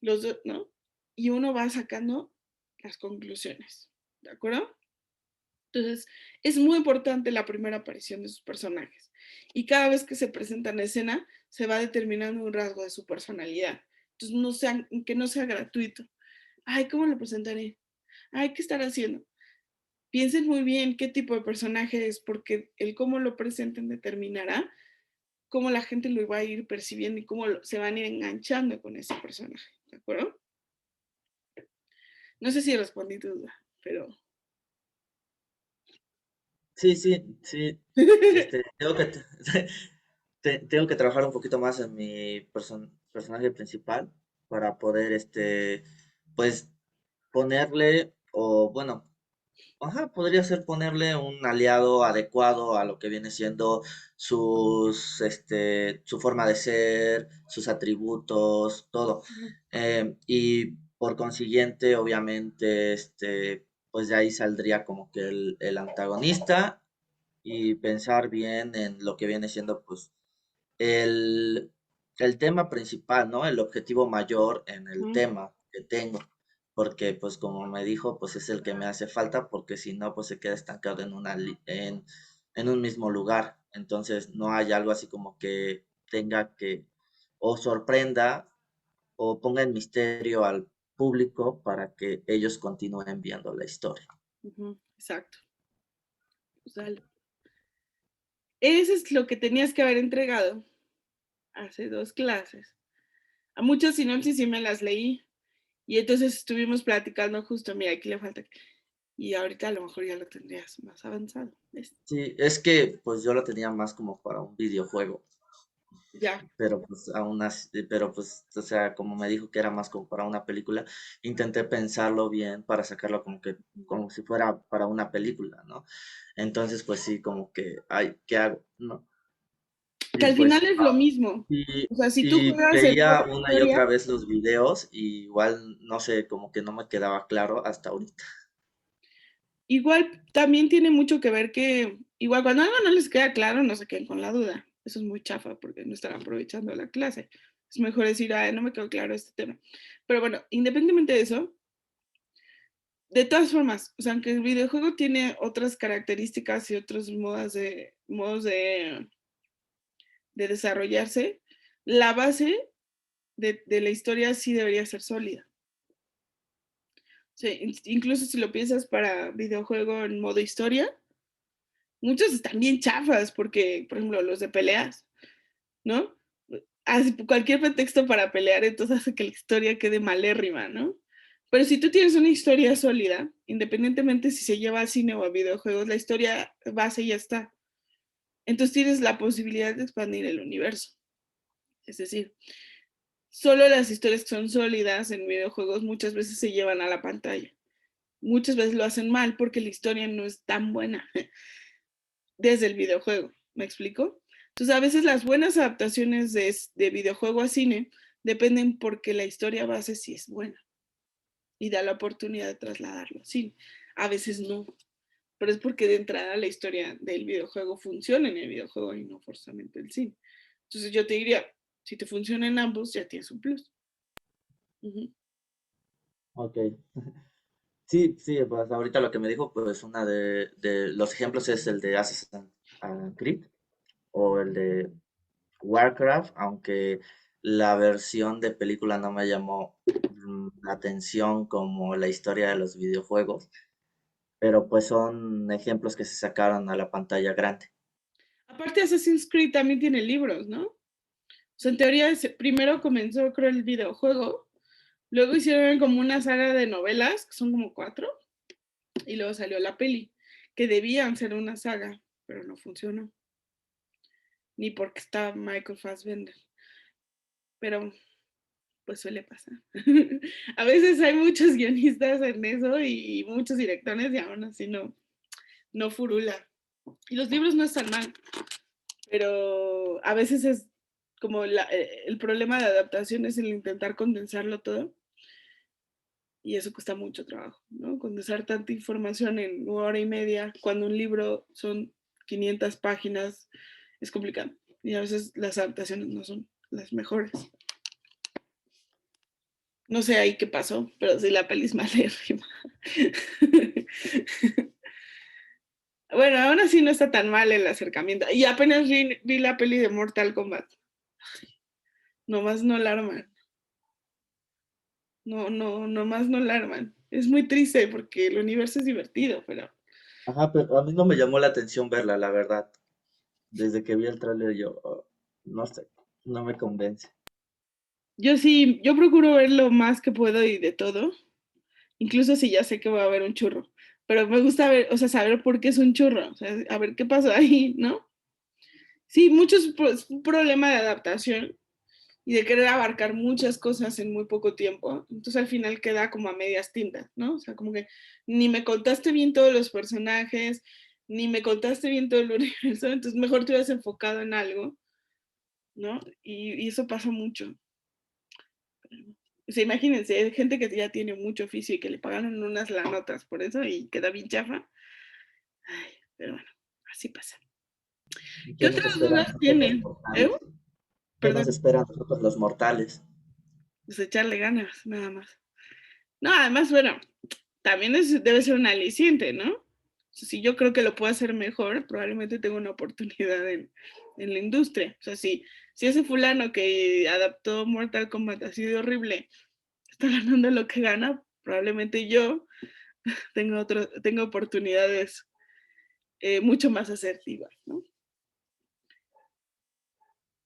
Los dos, ¿no? Y uno va sacando las conclusiones, ¿de acuerdo? Entonces, es muy importante la primera aparición de sus personajes. Y cada vez que se presenta en escena, se va determinando un rasgo de su personalidad. Entonces, que no sea gratuito. Ay, ¿cómo lo presentaré? Ay, ¿qué estará haciendo? Piensen muy bien qué tipo de personaje es, porque el cómo lo presenten determinará cómo la gente lo va a ir percibiendo y cómo se van a ir enganchando con ese personaje, ¿de acuerdo? No sé si respondí tu duda, pero... Sí, sí, sí. Tengo que, tengo que trabajar un poquito más en mi personaje principal para poder, pues, ponerle, o bueno, ajá, podría ser ponerle un aliado adecuado a lo que viene siendo su forma de ser, sus atributos, todo. Y por consiguiente, obviamente, pues de ahí saldría como que el antagonista y pensar bien en lo que viene siendo, pues, el, el tema principal, ¿no? El objetivo mayor en el Ujú, tema que tengo, porque pues como me dijo, pues es el que me hace falta, porque si no, pues se queda estancado en en un mismo lugar. Entonces no hay algo así como que tenga que o sorprenda o ponga en misterio al público para que ellos continúen viendo la historia. ujú, exacto. O sea, eso es lo que tenías que haber entregado hace 2 clases. A muchas sinopsis sí me las leí y entonces estuvimos platicando justo, mira, aquí le falta. Y ahorita a lo mejor ya lo tendrías más avanzado. ¿Ves? Sí, es que pues yo lo tenía más como para un videojuego. Ya. Pero pues aún así, pero pues, o sea, como me dijo que era más como para una película, intenté pensarlo bien para sacarlo como que, como si fuera para una película, ¿no? Entonces, pues sí, como que, ay, ¿qué hago? ¿No? Que Y al final pues, es lo mismo. y, O sea, si tú y juegas el modo veía una y historia, otra vez los videos, y igual, no sé, como que no me quedaba claro hasta ahorita. igual también tiene mucho que ver que, igual cuando algo no les queda claro, no se queden con la duda. Eso es muy chafa porque no están aprovechando la clase. Es mejor decir, ay, no me quedó claro este tema. Pero bueno, independientemente de eso, de todas formas, o sea, aunque el videojuego tiene otras características y otros modos de desarrollarse, la base de la historia sí debería ser sólida. Sí, incluso si lo piensas para videojuego en modo historia, muchos están bien chafas porque, por ejemplo, los de peleas, ¿no? Cualquier pretexto para pelear entonces hace que la historia quede malérrima, ¿no? Pero si tú tienes una historia sólida, independientemente si se lleva a cine o a videojuegos, la historia base ya está. Entonces tienes la posibilidad de expandir el universo. Es decir, solo las historias que son sólidas en videojuegos muchas veces se llevan a la pantalla. Muchas veces lo hacen mal porque la historia no es tan buena desde el videojuego. ¿Me explico? Entonces, a veces las buenas adaptaciones de videojuego a cine dependen porque la historia base sí es buena y da la oportunidad de trasladarlo a cine. A veces no, pero es porque de entrada la historia del videojuego funciona en el videojuego y no forzosamente el cine. Entonces, yo te diría, si te funcionan ambos, ya tienes un plus. Ujú. Ok. Sí, sí, pues ahorita lo que me dijo, pues una de los ejemplos es el de Assassin's Creed o el de Warcraft, aunque la versión de película no me llamó la atención como la historia de los videojuegos, pero pues son ejemplos que se sacaron a la pantalla grande. Aparte, Assassin's Creed también tiene libros, ¿no? O sea, en teoría, primero comenzó, creo, el videojuego. Luego hicieron como una saga de novelas, que son como 4, y luego salió la peli, que debían ser una saga, pero no funcionó, ni porque está Michael Fassbender, pero pues suele pasar. A veces hay muchos guionistas en eso y muchos directores y aún así no furula. Y los libros no están mal, pero a veces es como el problema de adaptación es el intentar condensarlo todo y eso cuesta mucho trabajo, ¿no? Condensar tanta información en 1 hora y media, cuando un libro son 500 páginas, es complicado. Y a veces las adaptaciones no son las mejores. No sé ahí qué pasó, pero sí la peli es malérrima. Bueno, aún así no está tan mal el acercamiento. Y apenas vi la peli de Mortal Kombat. Nomás no la arman. Nomás no la arman. Es muy triste porque el universo es divertido, pero Ajá, pero a mí no me llamó la atención verla, la verdad. Desde que vi el tráiler yo, no sé, no me convence. yo sí, yo procuro ver lo más que puedo y de todo, incluso si ya sé que va a haber un churro. Pero me gusta ver, o sea, saber por qué es un churro, o sea, a ver qué pasó ahí, ¿no? Sí, muchos es un problema de adaptación y de querer abarcar muchas cosas en muy poco tiempo. Entonces al final queda como a medias tintas, ¿no? O sea, como que ni me contaste bien todos los personajes, ni me contaste bien todo el universo, entonces mejor te hubieras enfocado en algo, ¿no? Y eso pasa mucho. O sea, imagínense, hay gente que ya tiene mucho oficio y que le pagaron unas lanotas por eso y queda bien chafa. Ay, pero bueno, así pasa. Y ¿Qué tienes otras dudas esperanza por los tienen? ¿Eh? mortales. ¿Qué nos perdón, espera a nosotros los mortales? pues echarle ganas, nada más. No, además, bueno, también debe ser un aliciente, ¿no? O sea, si yo creo que lo puedo hacer mejor, probablemente tengo una oportunidad en la industria. O sea, si ese fulano que adaptó Mortal Kombat así de horrible está ganando lo que gana, probablemente yo tengo oportunidades mucho más asertivas, ¿no?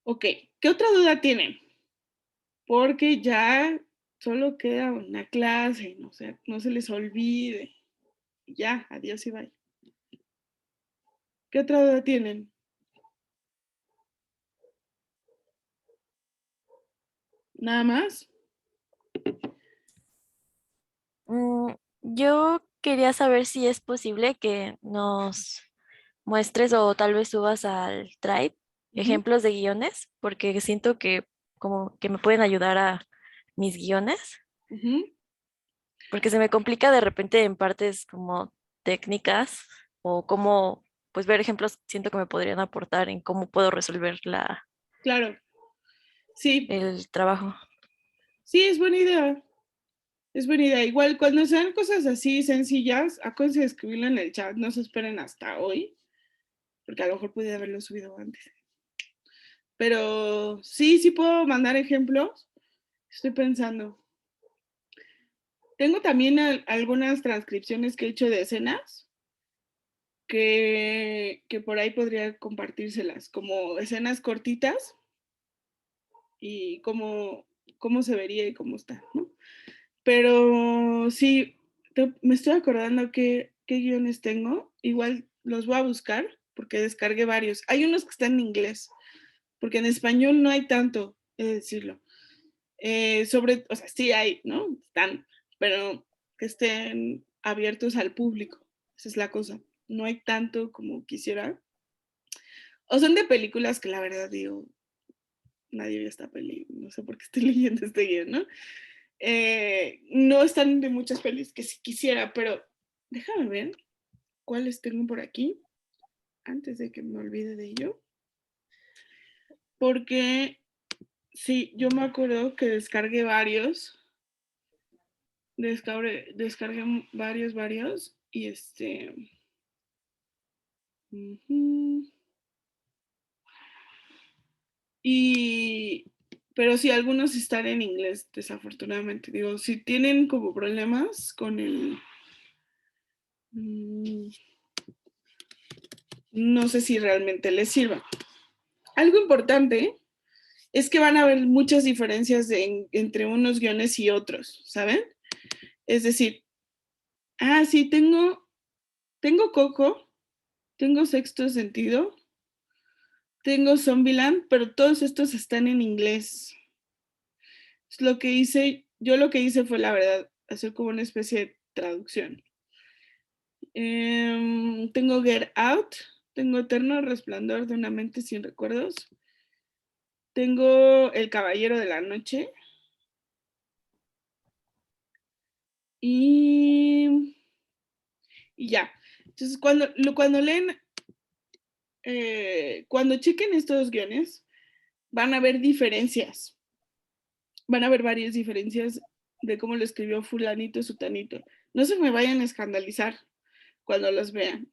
Ok, ¿qué otra duda tienen? Porque ya solo queda una clase, no se les olvide. Ya, adiós y bye. ¿Qué otra duda tienen? ¿Nada más? Yo quería saber si es posible que nos muestres o tal vez subas al Drive Ujú, ejemplos de guiones, porque siento que como que me pueden ayudar a mis guiones, ujú. porque se me complica de repente en partes como técnicas o como pues ver ejemplos siento que me podrían aportar en cómo puedo resolver Claro, sí, el trabajo. sí, es buena idea. Es buena idea. Igual, cuando sean cosas así sencillas, acuérdense de escribirlo en el chat, no se esperen hasta hoy, porque a lo mejor pude haberlo subido antes. Pero sí, sí puedo mandar ejemplos. Estoy pensando. Tengo también algunas transcripciones que he hecho de escenas que por ahí podría compartírselas, como escenas cortitas y cómo se vería y cómo está, ¿no? Pero sí, me estoy acordando qué guiones tengo. Igual los voy a buscar porque descargué varios. Hay unos que están en inglés, porque en español no hay tanto, es decirlo. O sea, sí hay, ¿no? Están, pero que estén abiertos al público. Esa es la cosa. No hay tanto como quisiera. O son de películas que la verdad digo, nadie vio esta peli, no sé por qué estoy leyendo este guión, ¿no? No están de muchas pelis que sí quisiera, pero déjame ver cuáles tengo por aquí antes de que me olvide de ello. Porque sí, yo me acuerdo que descargué varios, descargué varios, y uh-huh, y, pero sí, algunos están en inglés, desafortunadamente. Digo, si tienen como problemas con mm, no sé si realmente les sirva. Algo importante es que van a haber muchas diferencias entre unos guiones y otros, ¿saben? Es decir, sí, tengo Coco, tengo Sexto Sentido, tengo Zombieland, pero todos estos están en inglés. Yo lo que hice fue, la verdad, hacer como una especie de traducción. Tengo Get Out, tengo Eterno Resplandor de una mente sin recuerdos, tengo El Caballero de la Noche y, y ya. Entonces, cuando leen, cuando chequen estos guiones, van a ver diferencias. Van a ver varias diferencias de cómo lo escribió fulanito, sutanito. No se me vayan a escandalizar cuando los vean,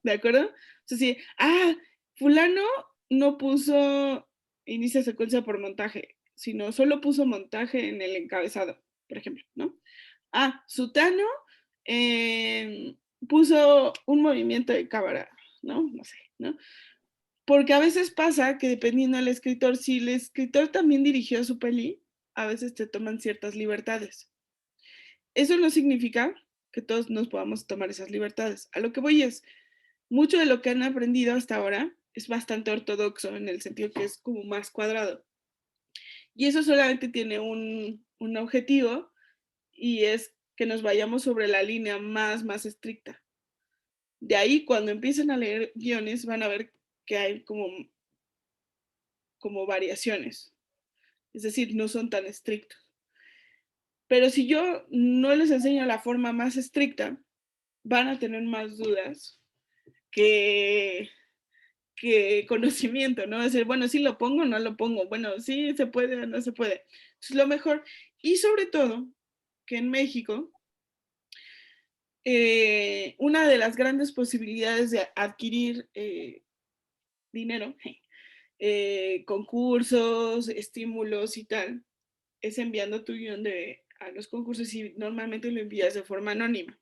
¿de acuerdo? O sea, sí, fulano no puso inicia secuencia por montaje, sino solo puso montaje en el encabezado, por ejemplo, ¿no? Sutano eh, puso un movimiento de cámara, ¿no? No sé, ¿no? Porque a veces pasa que dependiendo del escritor, si el escritor también dirigió su peli, a veces te toman ciertas libertades. Eso no significa que todos nos podamos tomar esas libertades. A lo que voy es, mucho de lo que han aprendido hasta ahora es bastante ortodoxo en el sentido que es como más cuadrado. Y eso solamente tiene un objetivo y es que nos vayamos sobre la línea más estricta. De ahí, cuando empiecen a leer guiones, van a ver que hay como variaciones. Es decir, no son tan estrictos. Pero si yo no les enseño la forma más estricta, van a tener más dudas que, que conocimiento, ¿no? Decir, bueno, sí lo pongo o no lo pongo, bueno, sí se puede o no se puede. Entonces, lo mejor, y sobre todo, que en México, una de las grandes posibilidades de adquirir dinero, concursos, estímulos y tal, es enviando tu guión a los concursos y normalmente lo envías de forma anónima.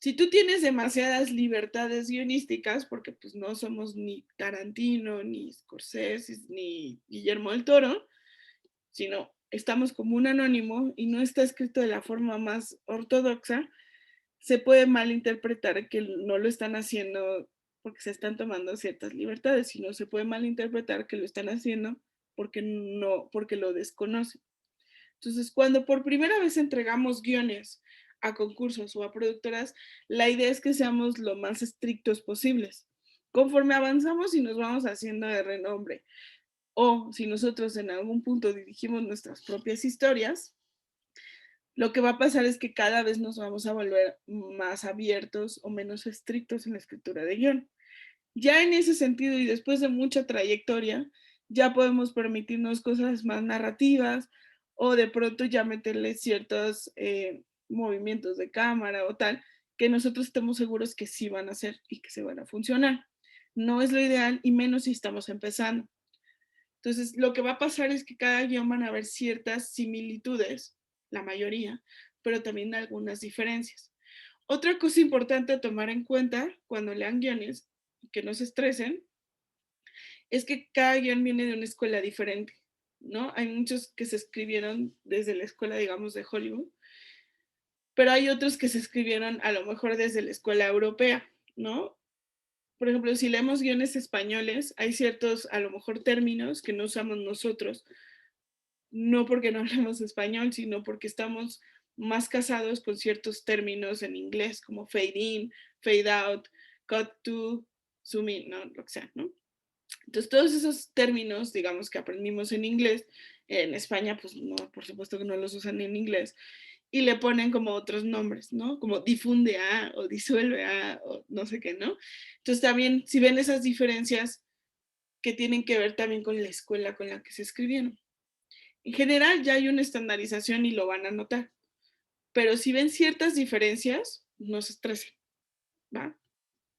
Si tú tienes demasiadas libertades guionísticas, porque pues no somos ni Tarantino, ni Scorsese, ni Guillermo del Toro, sino estamos como un anónimo y no está escrito de la forma más ortodoxa, se puede malinterpretar que no lo están haciendo porque se están tomando ciertas libertades, sino se puede malinterpretar que lo están haciendo porque lo desconocen. Entonces, cuando por primera vez entregamos guiones a concursos o a productoras, la idea es que seamos lo más estrictos posibles. Conforme avanzamos y nos vamos haciendo de renombre, o si nosotros en algún punto dirigimos nuestras propias historias, lo que va a pasar es que cada vez nos vamos a volver más abiertos o menos estrictos en la escritura de guión. Ya en ese sentido y después de mucha trayectoria, ya podemos permitirnos cosas más narrativas o de pronto ya meterle ciertos movimientos de cámara o tal, que nosotros estemos seguros que sí van a hacer y que se van a funcionar. No es lo ideal y menos si estamos empezando. Entonces, lo que va a pasar es que cada guión van a haber ciertas similitudes, la mayoría, pero también algunas diferencias. Otra cosa importante a tomar en cuenta cuando lean guiones, que no se estresen, es que cada guión viene de una escuela diferente, ¿no? Hay muchos que se escribieron desde la escuela, digamos, de Hollywood, pero hay otros que se escribieron a lo mejor desde la escuela europea, ¿no? Por ejemplo, si leemos guiones españoles, hay ciertos, a lo mejor, términos que no usamos nosotros, no porque no hablamos español, sino porque estamos más casados con ciertos términos en inglés, como fade in, fade out, cut to, zoom in, ¿no? Lo que sea, ¿no? Entonces, todos esos términos, digamos, que aprendimos en inglés, en España, pues no, por supuesto que no los usan en inglés, y le ponen como otros nombres, ¿no? Como difunde a, o disuelve a, o no sé qué, ¿no? Entonces, también, si ven esas diferencias que tienen que ver también con la escuela con la que se escribieron. En general, ya hay una estandarización y lo van a notar, pero si ven ciertas diferencias, no se estresen, ¿va?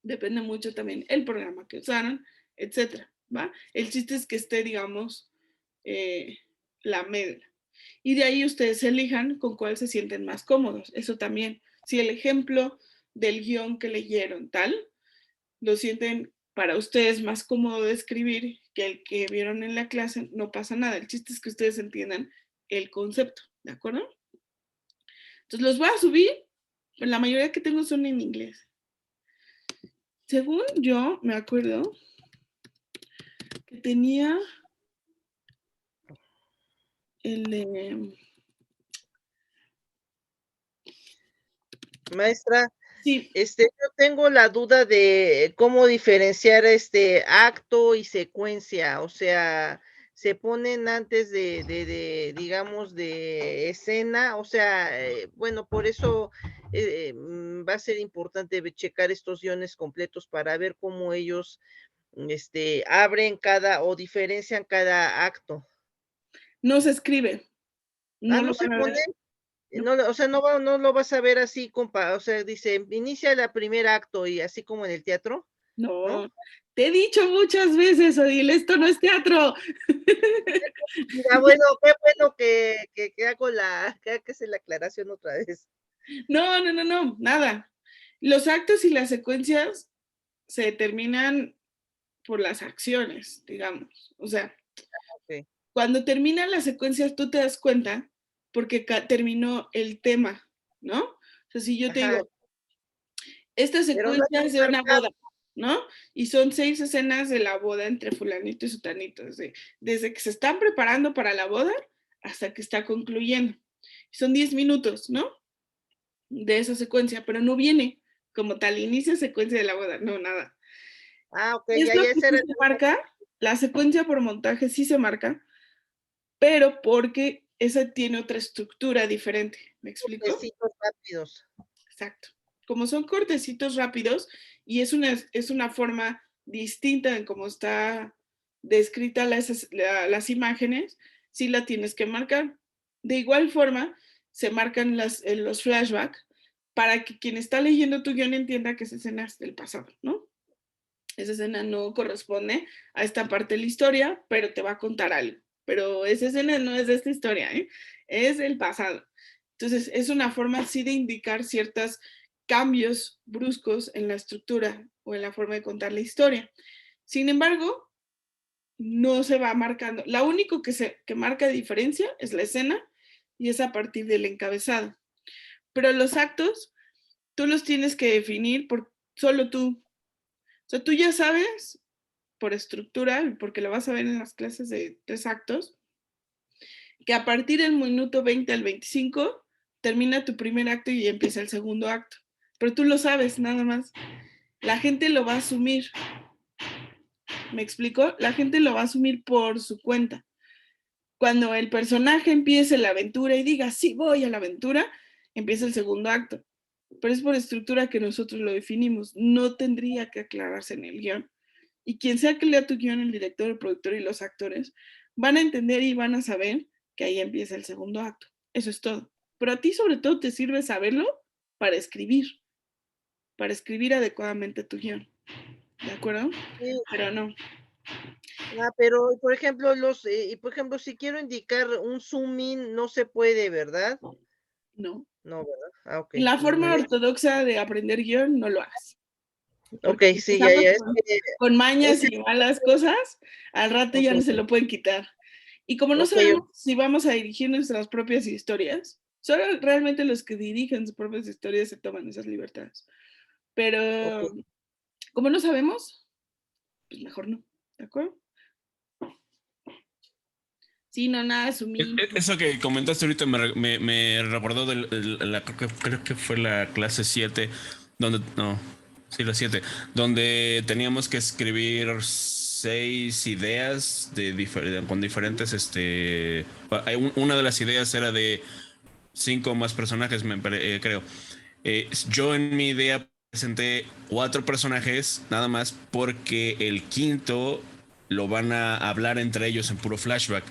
Depende mucho también el programa que usaron, etcétera, ¿va? El chiste es que esté, digamos, la media. Y de ahí ustedes elijan con cuál se sienten más cómodos. Eso también. Si el ejemplo del guión que leyeron tal, lo sienten para ustedes más cómodo de escribir que el que vieron en la clase, no pasa nada. El chiste es que ustedes entiendan el concepto, ¿de acuerdo? Entonces los voy a subir, la mayoría que tengo son en inglés. Según yo me acuerdo que tenía el de... Maestra, Sí, yo tengo la duda de cómo diferenciar acto y secuencia, o sea, se ponen antes digamos, de escena, o sea, bueno, por eso va a ser importante checar estos guiones completos para ver cómo ellos, abren o diferencian cada acto. no se escribe. Ah, No no lo se van a pone. ver. No, o sea, no lo vas a ver así, compa, o sea, dice, inicia el primer acto y así como en el teatro, ¿no? No, te he dicho muchas veces, Odile, esto no es teatro. Mira, bueno, qué bueno que hago que hace la aclaración otra vez. No, nada. Los actos y las secuencias se determinan por las acciones, digamos. O sea, Okay. cuando terminan las secuencias, tú te das cuenta porque terminó el tema, ¿no? O sea, si yo te Ajá, digo, esta pero no secuencia está es de una marcado. boda, ¿no? Y son 6 escenas de la boda entre fulanito y sutanito, desde que se están preparando para la boda hasta que está concluyendo. Son 10 minutos, ¿no? De esa secuencia, pero no viene como tal inicio secuencia de la boda, no, nada. Ah, ok, Es ya, lo ya que ese sí era se marca, la secuencia por montaje sí se marca, pero porque esa tiene otra estructura diferente. ¿Me explico? cortecitos rápidos. Exacto. Como son cortecitos rápidos y es una forma distinta en cómo está descrita las imágenes, sí la tienes que marcar. De igual forma, se marcan los flashbacks para que quien está leyendo tu guión entienda que esa escena es del pasado, ¿no? Esa escena no corresponde a esta parte de la historia, pero te va a contar algo. Pero esa escena no es de esta historia, ¿eh? Es del pasado. Entonces, es una forma así de indicar ciertos cambios bruscos en la estructura o en la forma de contar la historia. Sin embargo, no se va marcando. La único que marca diferencia es la escena y es a partir del encabezado. Pero los actos, tú los tienes que definir por solo tú. O sea, tú ya sabes por estructura, porque lo vas a ver en las clases de 3 actos, que a partir del minuto 20 al 25 termina tu primer acto y empieza el segundo acto. Pero tú lo sabes, nada más. La gente lo va a asumir. ¿Me explico? La gente lo va a asumir por su cuenta. Cuando el personaje empiece la aventura y diga, sí, voy a la aventura, empieza el segundo acto. Pero es por estructura que nosotros lo definimos. No tendría que aclararse en el guión. Y quien sea que lea tu guión, el director, el productor y los actores, van a entender y van a saber que ahí empieza el segundo acto. Eso es todo. Pero a ti sobre todo te sirve saberlo para escribir adecuadamente tu guión. ¿De acuerdo? Sí. Pero no. Pero por ejemplo, si quiero indicar un zoom in, no se puede, ¿verdad? No. No, ¿verdad? Ok. La forma ortodoxa de aprender guión no lo hagas. Ok, sí, ya. Con mañas y malas cosas, al rato ya no se lo pueden quitar. Y como no sabemos si vamos a dirigir nuestras propias historias, solo realmente los que dirigen sus propias historias se toman esas libertades. Pero como no sabemos, pues mejor no, ¿de acuerdo? Sí, no, nada, asumí. Eso que comentaste ahorita me recordó creo que fue la clase 7, donde, no, sí, la 7, donde teníamos que escribir 6 ideas con diferentes, una de las ideas era de 5 más personajes, creo. Yo en mi idea presenté 4 personajes, nada más porque el quinto lo van a hablar entre ellos en puro flashback.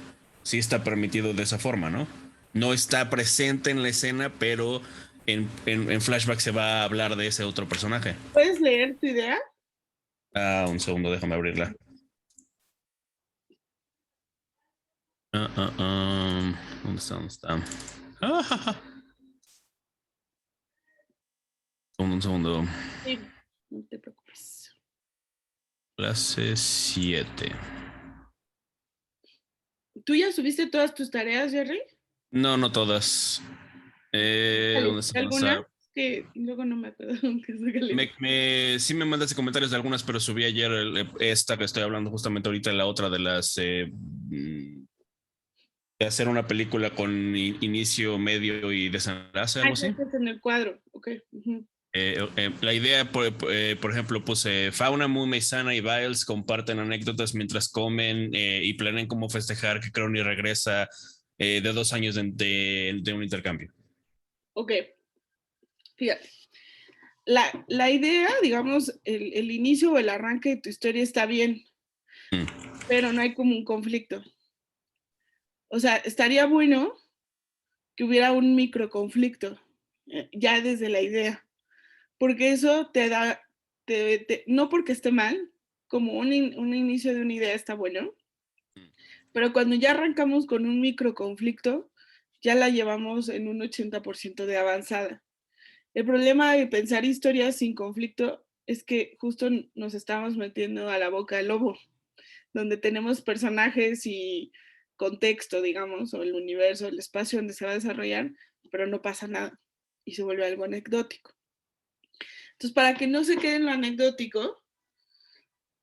Sí está permitido de esa forma, ¿no? No está presente en la escena, pero en flashback se va a hablar de ese otro personaje. ¿Puedes leer tu idea? Un segundo, déjame abrirla. ¿Dónde está? Un segundo. Sí, no te preocupes. Clase 7. ¿Tú ya subiste todas tus tareas, Jerry? No todas. ¿Dónde está? ¿Alguna? Que luego no me acuerdo. Sí me mandaste comentarios de algunas, pero subí ayer esta que estoy hablando justamente ahorita, la otra de las de hacer una película con inicio, medio y desenlace, algo así. En el cuadro, ok. La idea, por ejemplo, puse Fauna, Moon, Meisana y Biles comparten anécdotas mientras comen y planean cómo festejar que Crowley regresa de 2 años de un intercambio. Ok, fíjate. La idea, digamos, el inicio o el arranque de tu historia está bien, pero no hay como un conflicto. O sea, estaría bueno que hubiera un microconflicto, ya desde la idea, porque eso te da, no porque esté mal, como un inicio de una idea está bueno, pero cuando ya arrancamos con un microconflicto, ya la llevamos en un 80% de avanzada. El problema de pensar historias sin conflicto es que justo nos estamos metiendo a la boca del lobo, donde tenemos personajes y contexto, digamos, o el universo, el espacio donde se va a desarrollar, pero no pasa nada y se vuelve algo anecdótico. Entonces, para que no se quede en lo anecdótico,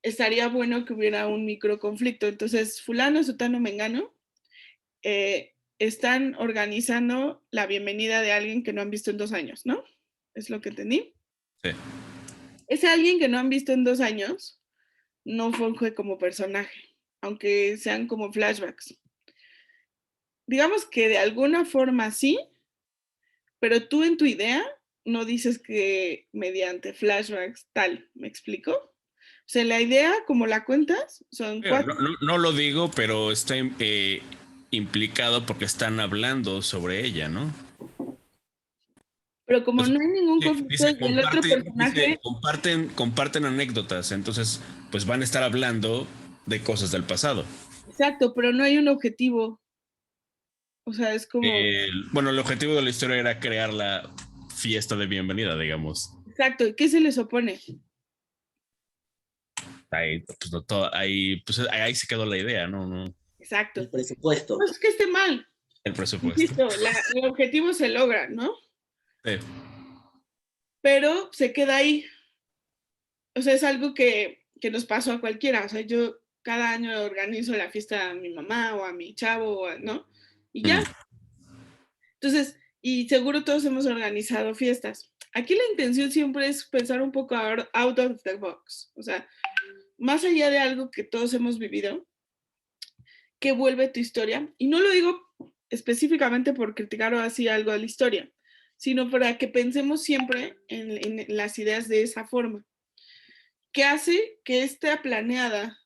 estaría bueno que hubiera un microconflicto. Entonces, fulano, sutano, mengano, están organizando la bienvenida de alguien que no han visto en 2 años, ¿no? ¿Es lo que entendí? Sí. Ese alguien que no han visto en 2 años no funge como personaje, aunque sean como flashbacks. Digamos que de alguna forma sí, pero tú en tu idea no dices que mediante flashbacks tal, ¿me explico? O sea, la idea, como la cuentas, son Pero 4. no lo digo, pero está implicado porque están hablando sobre ella, ¿no? Pero como Pues, no hay ningún conflicto dice, y el otro personaje, comparten anécdotas, entonces pues van a estar hablando de cosas del pasado. exacto, pero no hay un objetivo. O sea, es como, Bueno, el objetivo de la historia era crear la fiesta de bienvenida, digamos. exacto, ¿y qué se les opone? Ahí, pues, no, ahí se quedó la idea, ¿no? No, Exacto. El presupuesto. No es que esté mal, el presupuesto. insisto, el objetivo se logra, ¿no? Sí. Pero se queda ahí. O sea, es algo que nos pasó a cualquiera. O sea, yo cada año organizo la fiesta a mi mamá o a mi chavo, ¿no? Y ya. Entonces, y seguro todos hemos organizado fiestas. Aquí la intención siempre es pensar un poco out of the box. O sea, más allá de algo que todos hemos vivido, que vuelve tu historia. Y no lo digo específicamente por criticar o así algo de la historia, sino para que pensemos siempre en las ideas de esa forma. Que hace que esta planeada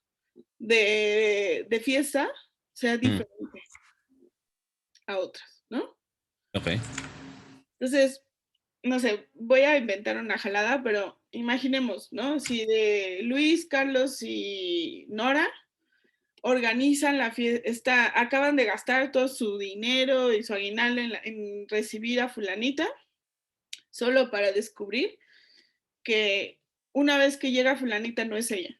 de fiesta sea diferente a otras, ¿no? Ok. Entonces, no sé, voy a inventar una jalada, pero imaginemos, ¿no? Si de Luis, Carlos y Nora organizan la fiesta, acaban de gastar todo su dinero y su aguinaldo en recibir a fulanita, solo para descubrir que una vez que llega fulanita no es ella.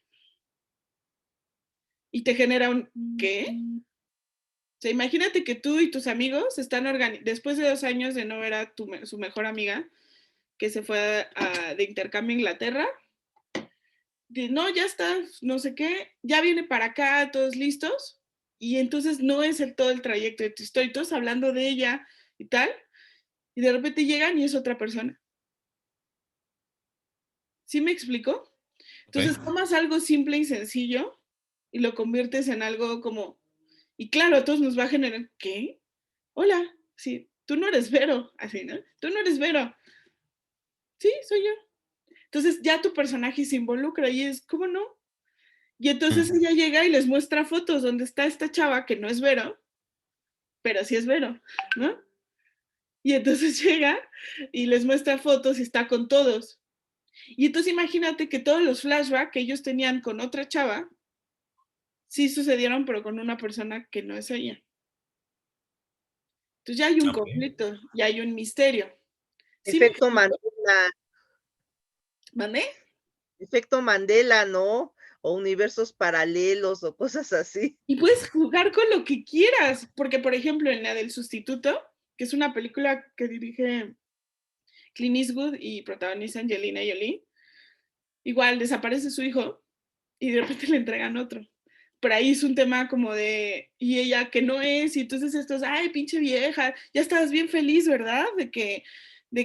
Y te genera un ¿qué? O sea, imagínate que tú y tus amigos están después de 2 años de no ver a su mejor amiga, que se fue de intercambio a Inglaterra, no, ya está, no sé qué, ya viene para acá, todos listos, y entonces no es todo el trayecto de tu historia, todos hablando de ella y tal, y de repente llegan y es otra persona. ¿Sí me explico? Entonces Ok. tomas algo simple y sencillo y lo conviertes en algo como, y claro, a todos nos va a generar, ¿qué? Hola, sí, tú no eres Vero, así, ¿no? Tú no eres Vero. Sí, soy yo. Entonces ya tu personaje se involucra y es, ¿cómo no? Y entonces ella llega y les muestra fotos donde está esta chava que no es Vero, pero sí es Vero, ¿no? Y entonces llega y les muestra fotos y está con todos. Y entonces imagínate que todos los flashbacks que ellos tenían con otra chava, sí sucedieron, pero con una persona que no es ella. Entonces ya hay un Ok. conflicto, ya hay un misterio. ¿Sí me Efecto explico? Mandela, ¿Mandé? efecto Mandela, ¿no? O universos paralelos o cosas así. Y puedes jugar con lo que quieras, porque por ejemplo en la del sustituto, que es una película que dirige Clint Eastwood y protagoniza Angelina Jolie, igual desaparece su hijo y de repente le entregan otro. Pero ahí es un tema como de, y ella que no es, y entonces esto es, ay, pinche vieja, ya estabas bien feliz, ¿verdad? De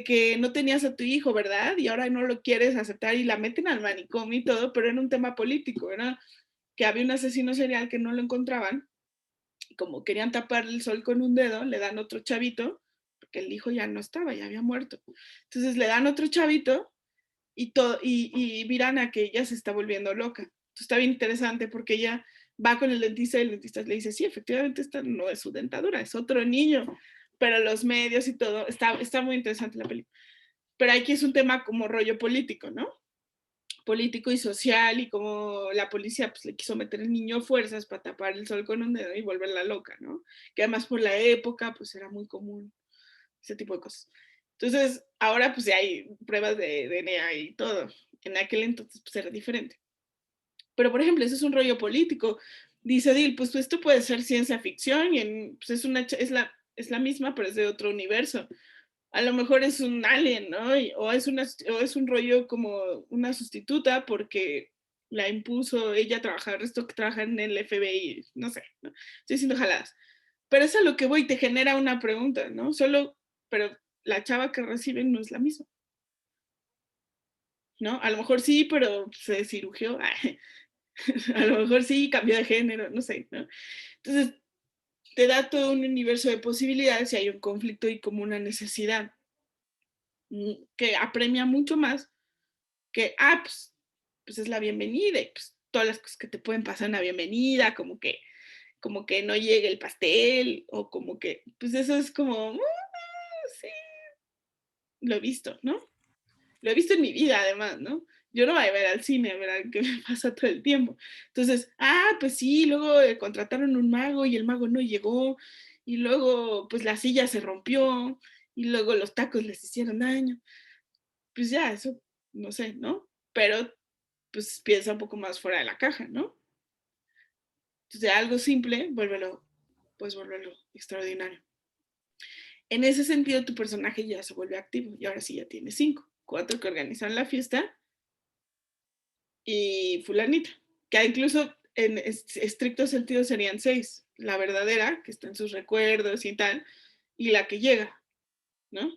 que no tenías a tu hijo, ¿verdad? Y ahora no lo quieres aceptar y la meten al manicomio y todo, pero era un tema político, ¿verdad? Que había un asesino serial que no lo encontraban, y como querían tapar el sol con un dedo, le dan otro chavito, porque el hijo ya no estaba, ya había muerto. Entonces le dan otro chavito y miran a que ella se está volviendo loca. Entonces está bien interesante porque ella va con el dentista y el dentista le dice, sí, efectivamente esta no es su dentadura, es otro niño, pero los medios y todo, está muy interesante la película. Pero aquí es un tema como rollo político, ¿no? Político y social y como la policía pues le quiso meter el niño fuerzas para tapar el sol con un dedo y volverla loca, ¿no? Que además por la época pues era muy común ese tipo de cosas. Entonces, ahora pues ya hay pruebas de DNA y todo. En aquel entonces pues era diferente. Pero, por ejemplo, eso es un rollo político. Dice Dil, pues esto puede ser ciencia ficción y pues es la misma, pero es de otro universo. A lo mejor es un alien, ¿no? O es un rollo como una sustituta porque la impuso ella a trabajar, esto que trabaja en el FBI, no sé, ¿no? Estoy haciendo jaladas. Pero es a lo que voy, te genera una pregunta, ¿no? Pero la chava que reciben no es la misma, ¿no? A lo mejor sí, pero se cirugió, a lo mejor sí, cambió de género, no sé, ¿no? Entonces, te da todo un universo de posibilidades y hay un conflicto y como una necesidad que apremia mucho más que apps. pues es la bienvenida y pues todas las cosas que te pueden pasar en la bienvenida, como que no llegue el pastel o como que, pues eso es como, sí, lo he visto, ¿no? Lo he visto en mi vida además, ¿no? Yo no voy a ver al cine a ver a qué me pasa todo el tiempo. Entonces, pues sí, luego contrataron un mago y el mago no llegó y luego pues la silla se rompió y luego los tacos les hicieron daño. Pues ya, eso, no sé, ¿no? Pero pues piensa un poco más fuera de la caja, ¿no? Entonces, algo simple, vuélvelo extraordinario. En ese sentido, tu personaje ya se vuelve activo y ahora sí ya tiene 5. 4 que organizan la fiesta y fulanita, que incluso en estricto sentido serían 6. La verdadera, que está en sus recuerdos y tal, y la que llega, ¿no?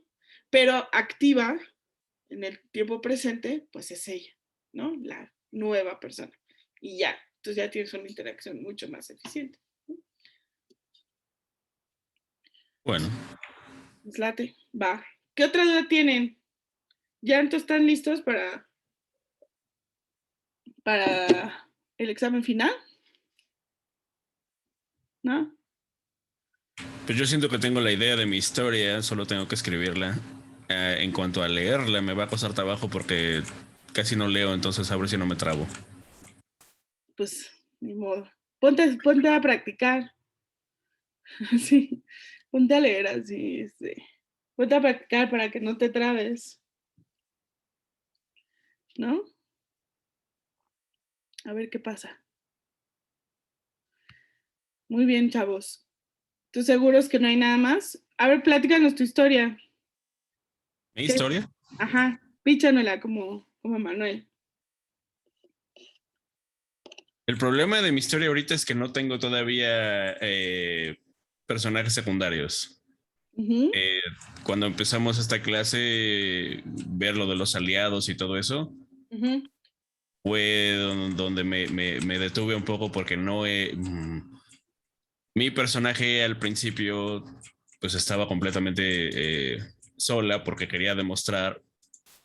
Pero activa en el tiempo presente, pues es ella, ¿no? La nueva persona. Y ya, entonces ya tienes una interacción mucho más eficiente. Bueno, Pues late, va. ¿Qué otra duda tienen? ¿Ya entonces están listos para el examen final? ¿No? pues yo siento que tengo la idea de mi historia, solo tengo que escribirla. En cuanto a leerla, me va a costar trabajo porque casi no leo, entonces a ver si no me trabo. Pues ni modo. Ponte a practicar. Sí, ponte a leer así. Ponte a practicar para que no te trabes, ¿no? A ver qué pasa. Muy bien, chavos. ¿Tú seguros que no hay nada más? A ver, platícanos tu historia. ¿Mi historia? Ajá, píchanosla como Manuel. El problema de mi historia ahorita es que no tengo todavía personajes secundarios. Uh-huh. Cuando empezamos esta clase, ver lo de los aliados y todo eso, Uh-huh. fue donde me detuve un poco porque no mi personaje al principio pues estaba completamente sola porque quería demostrar,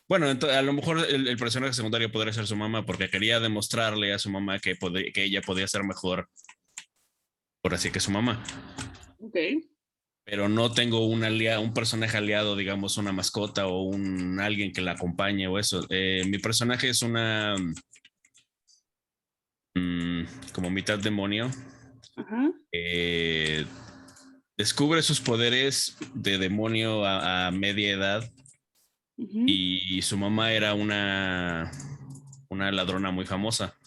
bueno, a lo mejor el personaje secundario podría ser su mamá porque quería demostrarle a su mamá que ella podía ser mejor, por así que su mamá. Ok. Pero no tengo un personaje aliado, digamos, una mascota o alguien que la acompañe o eso. Mi personaje es una como mitad demonio. Ajá. Eh, Descubre sus poderes de demonio a media edad Uh-huh. y su mamá era una ladrona muy famosa.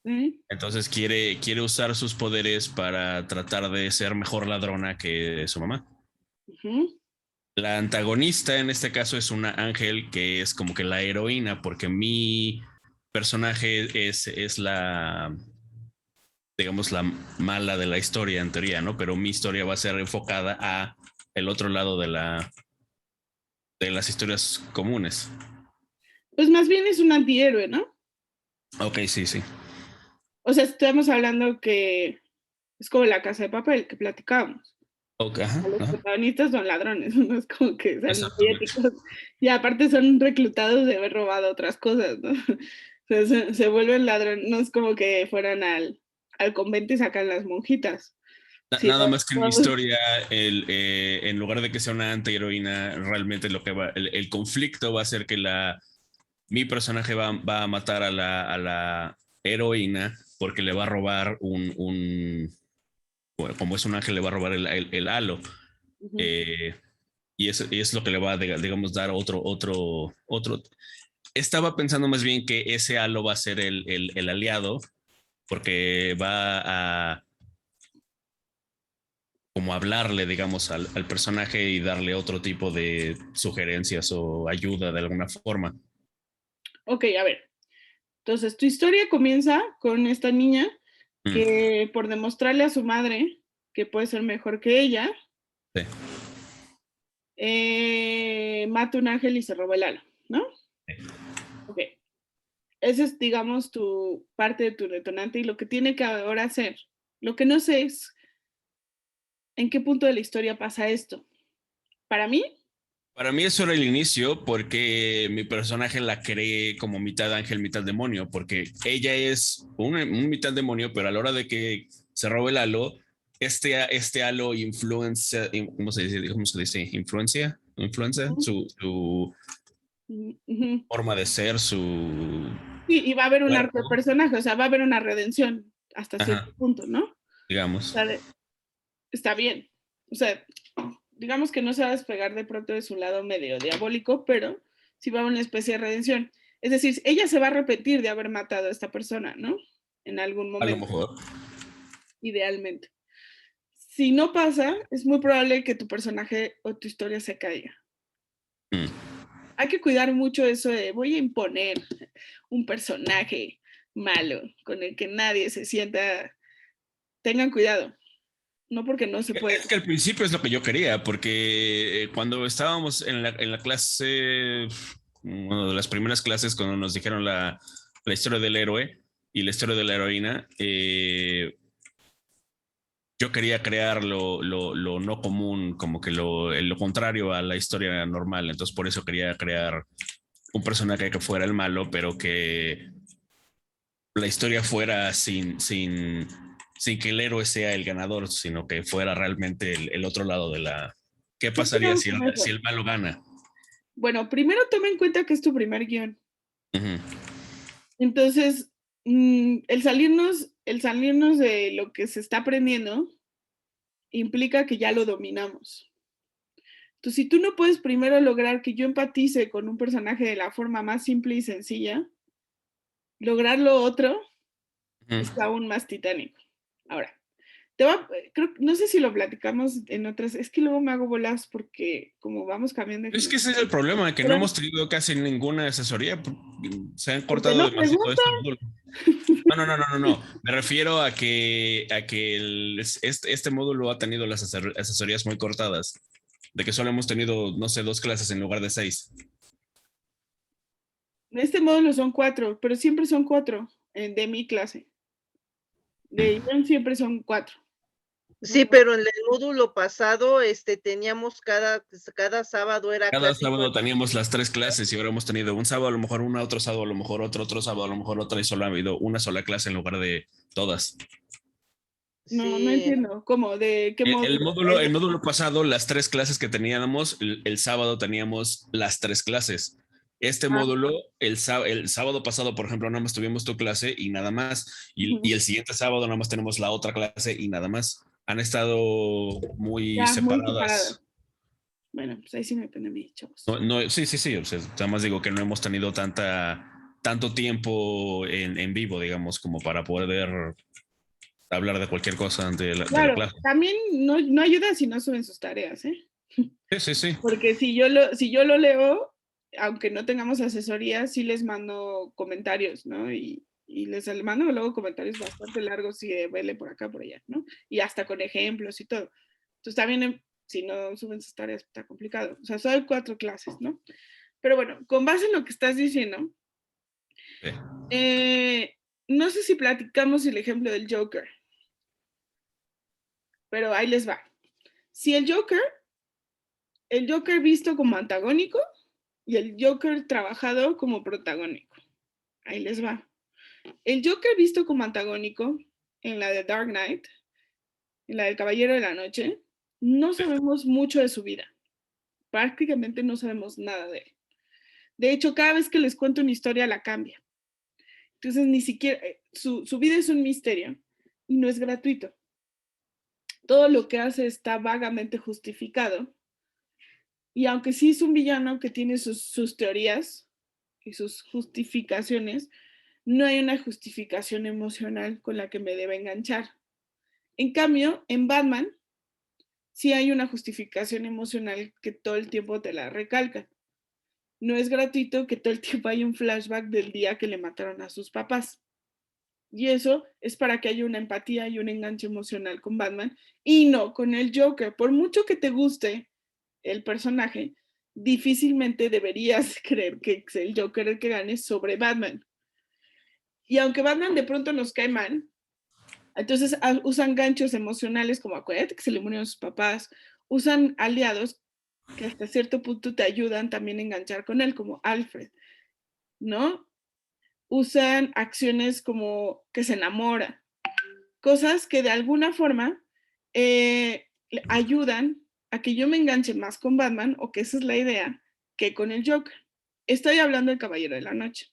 Sí. Entonces quiere usar sus poderes para tratar de ser mejor ladrona que su mamá. Uh-huh. La antagonista en este caso es una Ángel que es como que la heroína porque mi personaje es la, digamos, la mala de la historia en teoría, ¿no? Pero mi historia va a ser enfocada a el otro lado de las historias comunes. Pues más bien es un antihéroe, ¿no? Ok, sí, sí. O sea, estamos hablando que es como La Casa de Papel que platicábamos. Okay, ajá, Los ajá. protagonistas son ladrones, no es como que sean muy Exactamente. éticos. Y aparte son reclutados de haber robado otras cosas, ¿no? O sea, se vuelven ladrones, no es como que fueran al convento y sacan las monjitas. Sí, Nada más que en mi historia, en lugar de que sea una antiheroína, realmente lo que el conflicto va a ser que mi personaje va a matar a la heroína porque le va a robar bueno, como es un ángel, le va a robar el halo. uh-huh. Eh, y es lo que le va a, digamos, dar otro. Estaba pensando más bien que ese halo va a ser el aliado porque va a como hablarle, digamos, al personaje y darle otro tipo de sugerencias o ayuda de alguna forma. Ok, a ver. Entonces, tu historia comienza con esta niña que por demostrarle a su madre que puede ser mejor que ella, Sí. mata un ángel y se roba el halo, ¿no? Sí. Ok. Esa es, digamos, tu parte de tu detonante y lo que tiene que ahora hacer. Lo que no sé es en qué punto de la historia pasa esto. Para mí, Para mí eso era el inicio porque mi personaje la creé como mitad ángel, mitad demonio, porque ella es un mitad demonio, pero a la hora de que se roba el halo, este halo influencia, ¿cómo se dice? ¿Cómo se dice? Influencia Ujú, su ujú. forma de ser, su Sí, y va a haber un arco de cuerpo, personaje, o sea, va a haber una redención hasta cierto ajá, punto, ¿no? O digamos. sea, está bien. O sea, digamos que no se va a despegar de pronto de su lado medio diabólico, pero sí va a haber una especie de redención. Es decir, ella se va a arrepentir de haber matado a esta persona, ¿no? En algún A lo momento, mejor. idealmente. Si no pasa, es muy probable que tu personaje o tu historia se caiga. Mm. Hay que cuidar mucho eso de voy a imponer un personaje malo con el que nadie se sienta. Tengan cuidado, no porque no se puede. Es que al principio es lo que yo quería, porque cuando estábamos en la clase, una de las primeras clases, cuando nos dijeron la historia del héroe y la historia de la heroína, yo quería crear lo no común, como que lo contrario a la historia normal. Entonces, por eso quería crear un personaje que fuera el malo, pero que la historia fuera sin que el héroe sea el ganador, sino que fuera realmente el otro lado de la... ¿Qué ¿Qué pasaría hacemos con si eso? el malo gana? Bueno, primero toma en cuenta que es tu primer guión. Ujú. Entonces, el salirnos de lo que se está aprendiendo implica que ya lo dominamos. Entonces, si tú no puedes primero lograr que yo empatice con un personaje de la forma más simple y sencilla, lograr lo otro es Ujú. aún más titánico. Ahora, no sé si lo platicamos en otras, es que luego me hago bolas porque como vamos cambiando de Es que ese es el generación, problema, que no pero hemos tenido casi ninguna asesoría. Se han porque cortado no demasiado pregunto. este módulo. No. Me refiero a que este módulo ha tenido las asesorías muy cortadas. De que solo hemos tenido, no sé, 2 clases en lugar de 6. Este módulo son 4, pero siempre son 4 de mi clase. De Ian siempre son 4. Sí, pero en el módulo pasado, teníamos cada sábado era Cada clase y sábado cuatro. teníamos las 3 clases y ahora hemos tenido un sábado a lo mejor una, otro sábado a lo mejor otro sábado a lo mejor otra y solo ha habido una sola clase en lugar de todas. No, no Sí, entiendo. ¿Cómo? ¿De qué módulo? El módulo pasado, las 3 clases que teníamos, el sábado teníamos las 3 clases. Este Ah, módulo, el sábado pasado, por ejemplo, nada más tuvimos tu clase y nada más. Y ujú. el siguiente sábado nada más tenemos la otra clase y nada más. Han estado muy Ya, muy separadas. separadas. Bueno, pues ahí sí me depende a mí, chavos. Sí. O sea, nada más digo que no hemos tenido tanto tiempo en vivo, digamos, como para poder hablar de cualquier cosa de la Claro, clase. también no ayuda si no suben sus tareas, ¿eh? Sí. Porque si yo lo leo, aunque no tengamos asesoría, sí les mando comentarios, ¿no? Y les mando luego comentarios bastante largos y de vele por acá, por allá, ¿no? Y hasta con ejemplos y todo. Entonces también si no suben sus tareas está complicado. O sea, solo hay 4 clases, ¿no? Pero bueno, con base en lo que estás diciendo, Sí. eh, no sé si platicamos el ejemplo del Joker, pero ahí les va. Si el Joker visto como antagónico y el Joker trabajado como protagónico. Ahí les va. El Joker visto como antagónico en la de Dark Knight, en la del Caballero de la Noche, no sabemos mucho de su vida. Prácticamente no sabemos nada de él. De hecho, cada vez que les cuento una historia la cambia. Entonces, ni siquiera, su vida es un misterio y no es gratuito. Todo lo que hace está vagamente justificado. Y aunque sí es un villano que tiene sus teorías y sus justificaciones, no hay una justificación emocional con la que me deba enganchar. En cambio, en Batman sí hay una justificación emocional que todo el tiempo te la recalca. No es gratuito que todo el tiempo haya un flashback del día que le mataron a sus papás. Y eso es para que haya una empatía y un enganche emocional con Batman y no con el Joker. Por mucho que te guste el personaje, difícilmente deberías creer que es el Joker el que gane sobre Batman. Y aunque Batman de pronto nos cae mal, entonces usan ganchos emocionales como acuérdate que se le murieron sus papás, usan aliados que hasta cierto punto te ayudan también a enganchar con él, como Alfred, ¿no? Usan acciones como que se enamora, cosas que de alguna forma ayudan a que yo me enganche más con Batman, o que esa es la idea, que con el Joker. Estoy hablando del Caballero de la Noche.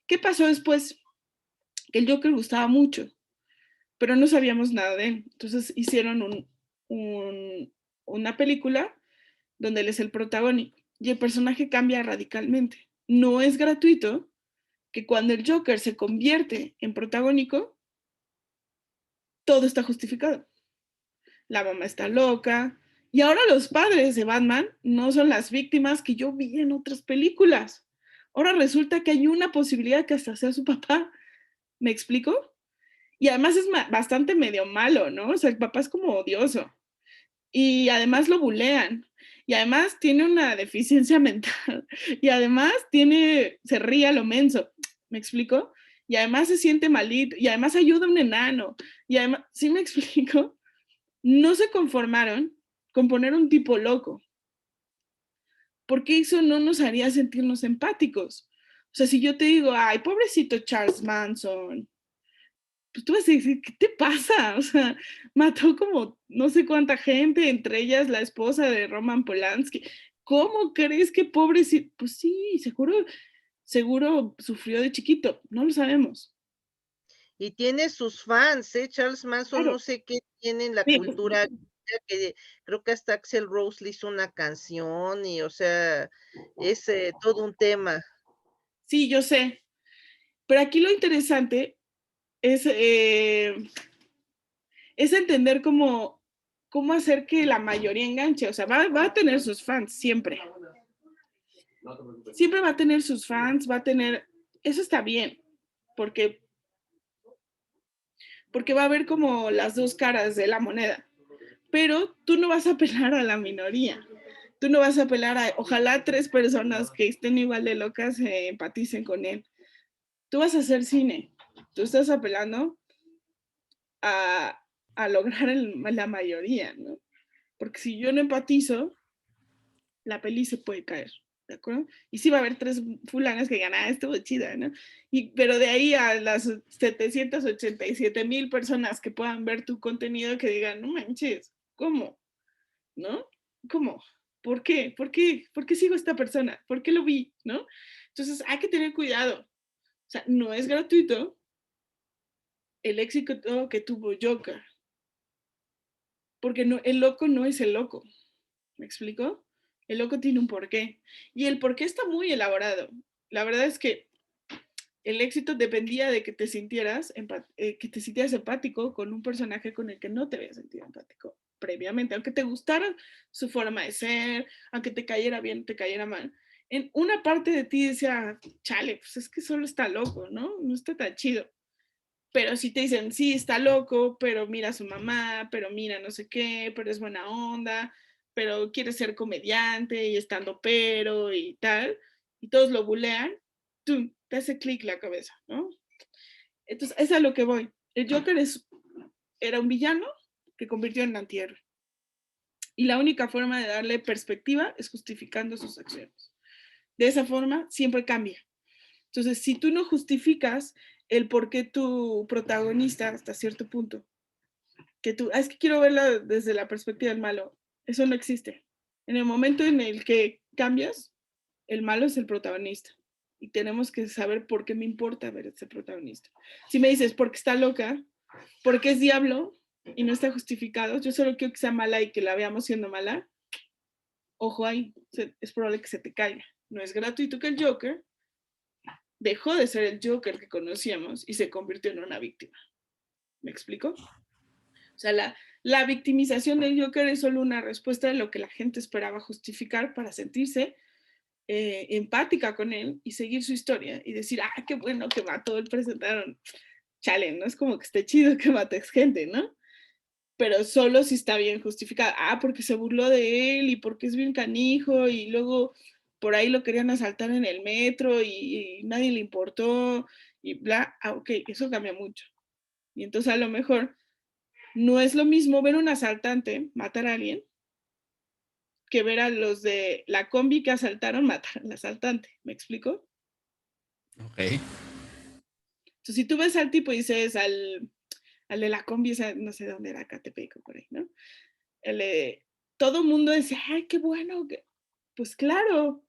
¿Qué pasó después? Que el Joker gustaba mucho, pero no sabíamos nada de él. Entonces hicieron una película donde él es el protagónico y el personaje cambia radicalmente. No es gratuito que cuando el Joker se convierte en protagónico, todo está justificado. La mamá está loca, y ahora los padres de Batman no son las víctimas que yo vi en otras películas. Ahora resulta que hay una posibilidad que hasta sea su papá. ¿Me explico? Y además es bastante medio malo, ¿no? O sea, el papá es como odioso. Y además lo bulean. Y además tiene una deficiencia mental. Y además se ríe a lo menso. ¿Me explico? Y además se siente malito. Y además ayuda a un enano. Y además, ¿sí me explico? No se conformaron con poner un tipo loco, porque eso no nos haría sentirnos empáticos. O sea, si yo te digo, ay, pobrecito Charles Manson, pues tú vas a decir, ¿qué te pasa? O sea, mató como no sé cuánta gente, entre ellas la esposa de Roman Polanski. ¿Cómo crees que pobrecito? Pues sí, seguro sufrió de chiquito, no lo sabemos. Y tiene sus fans, ¿eh? Charles Manson, Claro. no sé qué tiene en la Sí, cultura, que creo que hasta Axl Rose le hizo una canción y, o sea, es todo un tema. sí, yo sé. Pero aquí lo interesante es entender cómo hacer que la mayoría enganche. O sea, va a tener sus fans siempre. Siempre va a tener sus fans, va a tener... Eso está bien, porque, porque va a haber como las dos caras de la moneda. Pero tú no vas a apelar a la minoría. Tú no vas a apelar a... Ojalá 3 personas que estén igual de locas empaticen con él. Tú vas a hacer cine. Tú estás apelando a, a lograr la mayoría, ¿no? Porque si yo no empatizo, la peli se puede caer, ¿de acuerdo? Y sí va a haber 3 fulanas que digan, estuvo chida, ¿no? Pero de ahí a las 787,000 personas que puedan ver tu contenido que digan, no manches, ¿cómo? ¿No? ¿Cómo? ¿Por qué? ¿Por qué? ¿Por qué sigo a esta persona? ¿Por qué lo vi? ¿No? Entonces hay que tener cuidado. O sea, no es gratuito el éxito que tuvo Joker, porque no, el loco no es el loco. ¿Me explico? El loco tiene un porqué. Y el porqué está muy elaborado. La verdad es que el éxito dependía de que te sintieras empático con un personaje con el que no te habías sentido empático previamente, aunque te gustara su forma de ser, aunque te cayera bien, te cayera mal. En una parte de ti decía, chale, pues es que solo está loco, ¿no? No está tan chido. Pero si te dicen, sí, está loco, pero mira a su mamá, pero mira no sé qué, pero es buena onda, pero quiere ser comediante y estando pero y tal, y todos lo bulean, ¡tum!, te hace clic la cabeza, ¿no? Entonces, es a lo que voy. El Joker era un villano que convirtió en antihéroe. Y la única forma de darle perspectiva es justificando sus acciones. De esa forma, siempre cambia. Entonces, si tú no justificas el por qué tu protagonista, hasta cierto punto, que tú, es que quiero verla desde la perspectiva del malo, eso no existe. En el momento en el que cambias, el malo es el protagonista. Y tenemos que saber por qué me importa ver a ese protagonista. Si me dices, porque está loca, porque es diablo y no está justificado, yo solo quiero que sea mala y que la veamos siendo mala, ojo ahí, es probable que se te caiga. No es gratuito que el Joker dejó de ser el Joker que conocíamos y se convirtió en una víctima. ¿Me explico? O sea, la victimización del Joker es solo una respuesta de lo que la gente esperaba justificar para sentirse empática con él y seguir su historia y decir, qué bueno que mató, el presentaron. Chale, no es como que esté chido que mates gente, ¿no? Pero solo si está bien justificada. Porque se burló de él y porque es bien canijo y luego por ahí lo querían asaltar en el metro y nadie le importó y bla. Ok, eso cambia mucho. Y entonces a lo mejor no es lo mismo ver un asaltante matar a alguien que ver a los de la combi que asaltaron matar al asaltante. ¿Me explico? Ok. Entonces, si tú ves al tipo y dices al de la combi, no sé dónde era, Catepec o por ahí, ¿no? Todo el mundo dice, ay, qué bueno. Pues claro,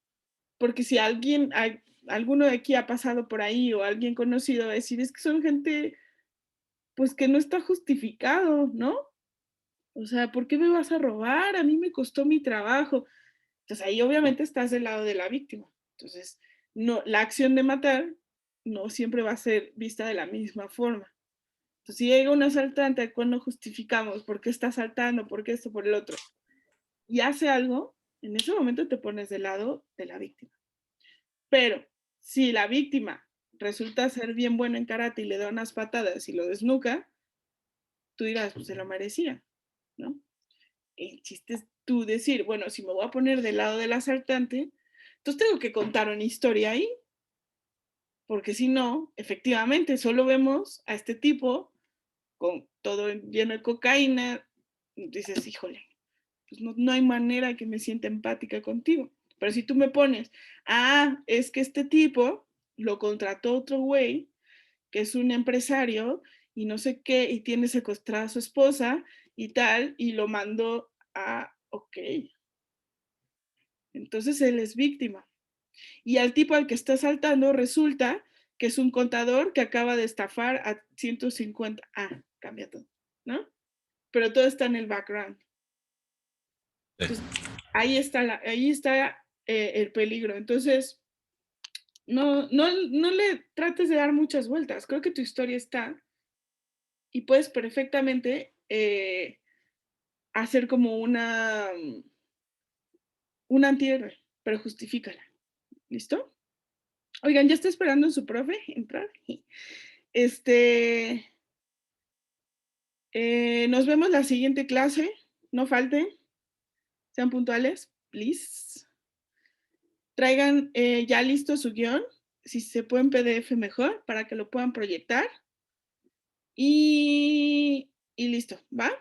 porque si alguno de aquí ha pasado por ahí o alguien conocido va a decir, es que son gente, pues que no está justificado, ¿no? O sea, ¿por qué me vas a robar? A mí me costó mi trabajo. Entonces ahí obviamente estás del lado de la víctima. Entonces, no, la acción de matar no siempre va a ser vista de la misma forma. Entonces, si llega un asaltante al cual no justificamos por qué está asaltando, por qué esto, por el otro, y hace algo, en ese momento te pones del lado de la víctima. Pero si la víctima resulta ser bien buena en karate y le da unas patadas y lo desnuca, tú dirás, pues se lo merecía, ¿no? El chiste es tú decir, bueno, si me voy a poner del lado del asaltante, entonces tengo que contar una historia ahí, porque si no, efectivamente, solo vemos a este tipo con todo lleno de cocaína, dices, híjole, pues no hay manera que me sienta empática contigo. Pero si tú me pones, es que este tipo lo contrató otro güey, que es un empresario y no sé qué, y tiene secuestrada a su esposa y tal, y lo mandó ok. Entonces él es víctima. Y al tipo al que está asaltando resulta que es un contador que acaba de estafar a 150. Cambia todo, ¿no? Pero todo está en el background. Entonces, ahí está el peligro. Entonces, no le trates de dar muchas vueltas. Creo que tu historia está y puedes perfectamente hacer como un antihéroe, pero justifícala. ¿Listo? Oigan, ya está esperando su profe entrar. Nos vemos la siguiente clase. No falten. Sean puntuales, please. Traigan ya listo su guión. Si se puede en PDF mejor para que lo puedan proyectar. Y listo, ¿va?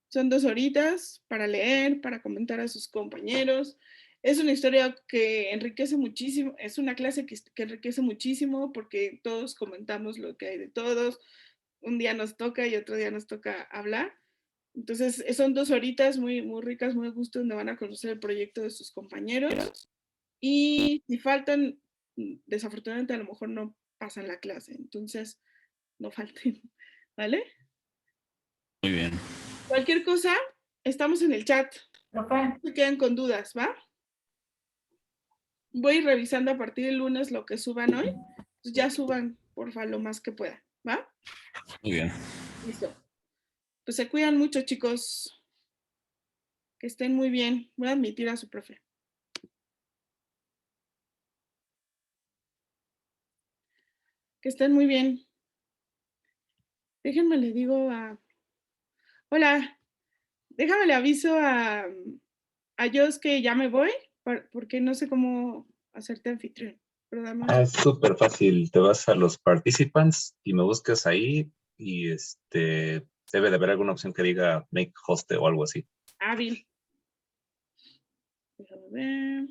Son 2 horitas para leer, para comentar a sus compañeros. Es una historia que enriquece muchísimo, es una clase que enriquece muchísimo porque todos comentamos lo que hay de todos. Un día nos toca y otro día nos toca hablar. Entonces, son 2 horitas muy, muy ricas, muy a gusto, donde van a conocer el proyecto de sus compañeros. Y si faltan, desafortunadamente a lo mejor no pasan la clase. Entonces, no falten, ¿vale? Muy bien. Cualquier cosa, estamos en el chat. Profe, No se quedan con dudas, ¿va? Voy a ir revisando a partir del lunes lo que suban hoy. Pues ya suban, porfa, lo más que puedan, ¿va? Muy bien. Listo. Pues se cuidan mucho, chicos. Que estén muy bien. Voy a admitir a su profe. Que estén muy bien. Déjenme le digo Hola. Déjame le aviso a Jos que ya me voy, porque no sé cómo hacerte anfitrión. Pero dame un Es súper fácil. Te vas a los participants y me buscas ahí y debe de haber alguna opción que diga make host o algo así. hábil. Déjame ver.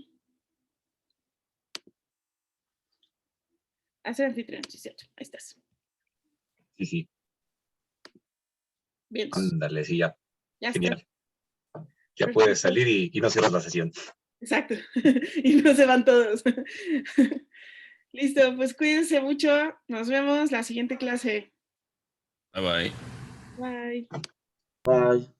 Hacer anfitrión, sí, cierto. Ahí estás. Sí. Bien. Ándale, sí, ya. Ya Genial. está. Ya Perfecto. puedes salir y no cierras la sesión. Exacto. Y no se van todos. Listo, pues cuídense mucho. Nos vemos la siguiente clase. Bye bye. Bye. Bye.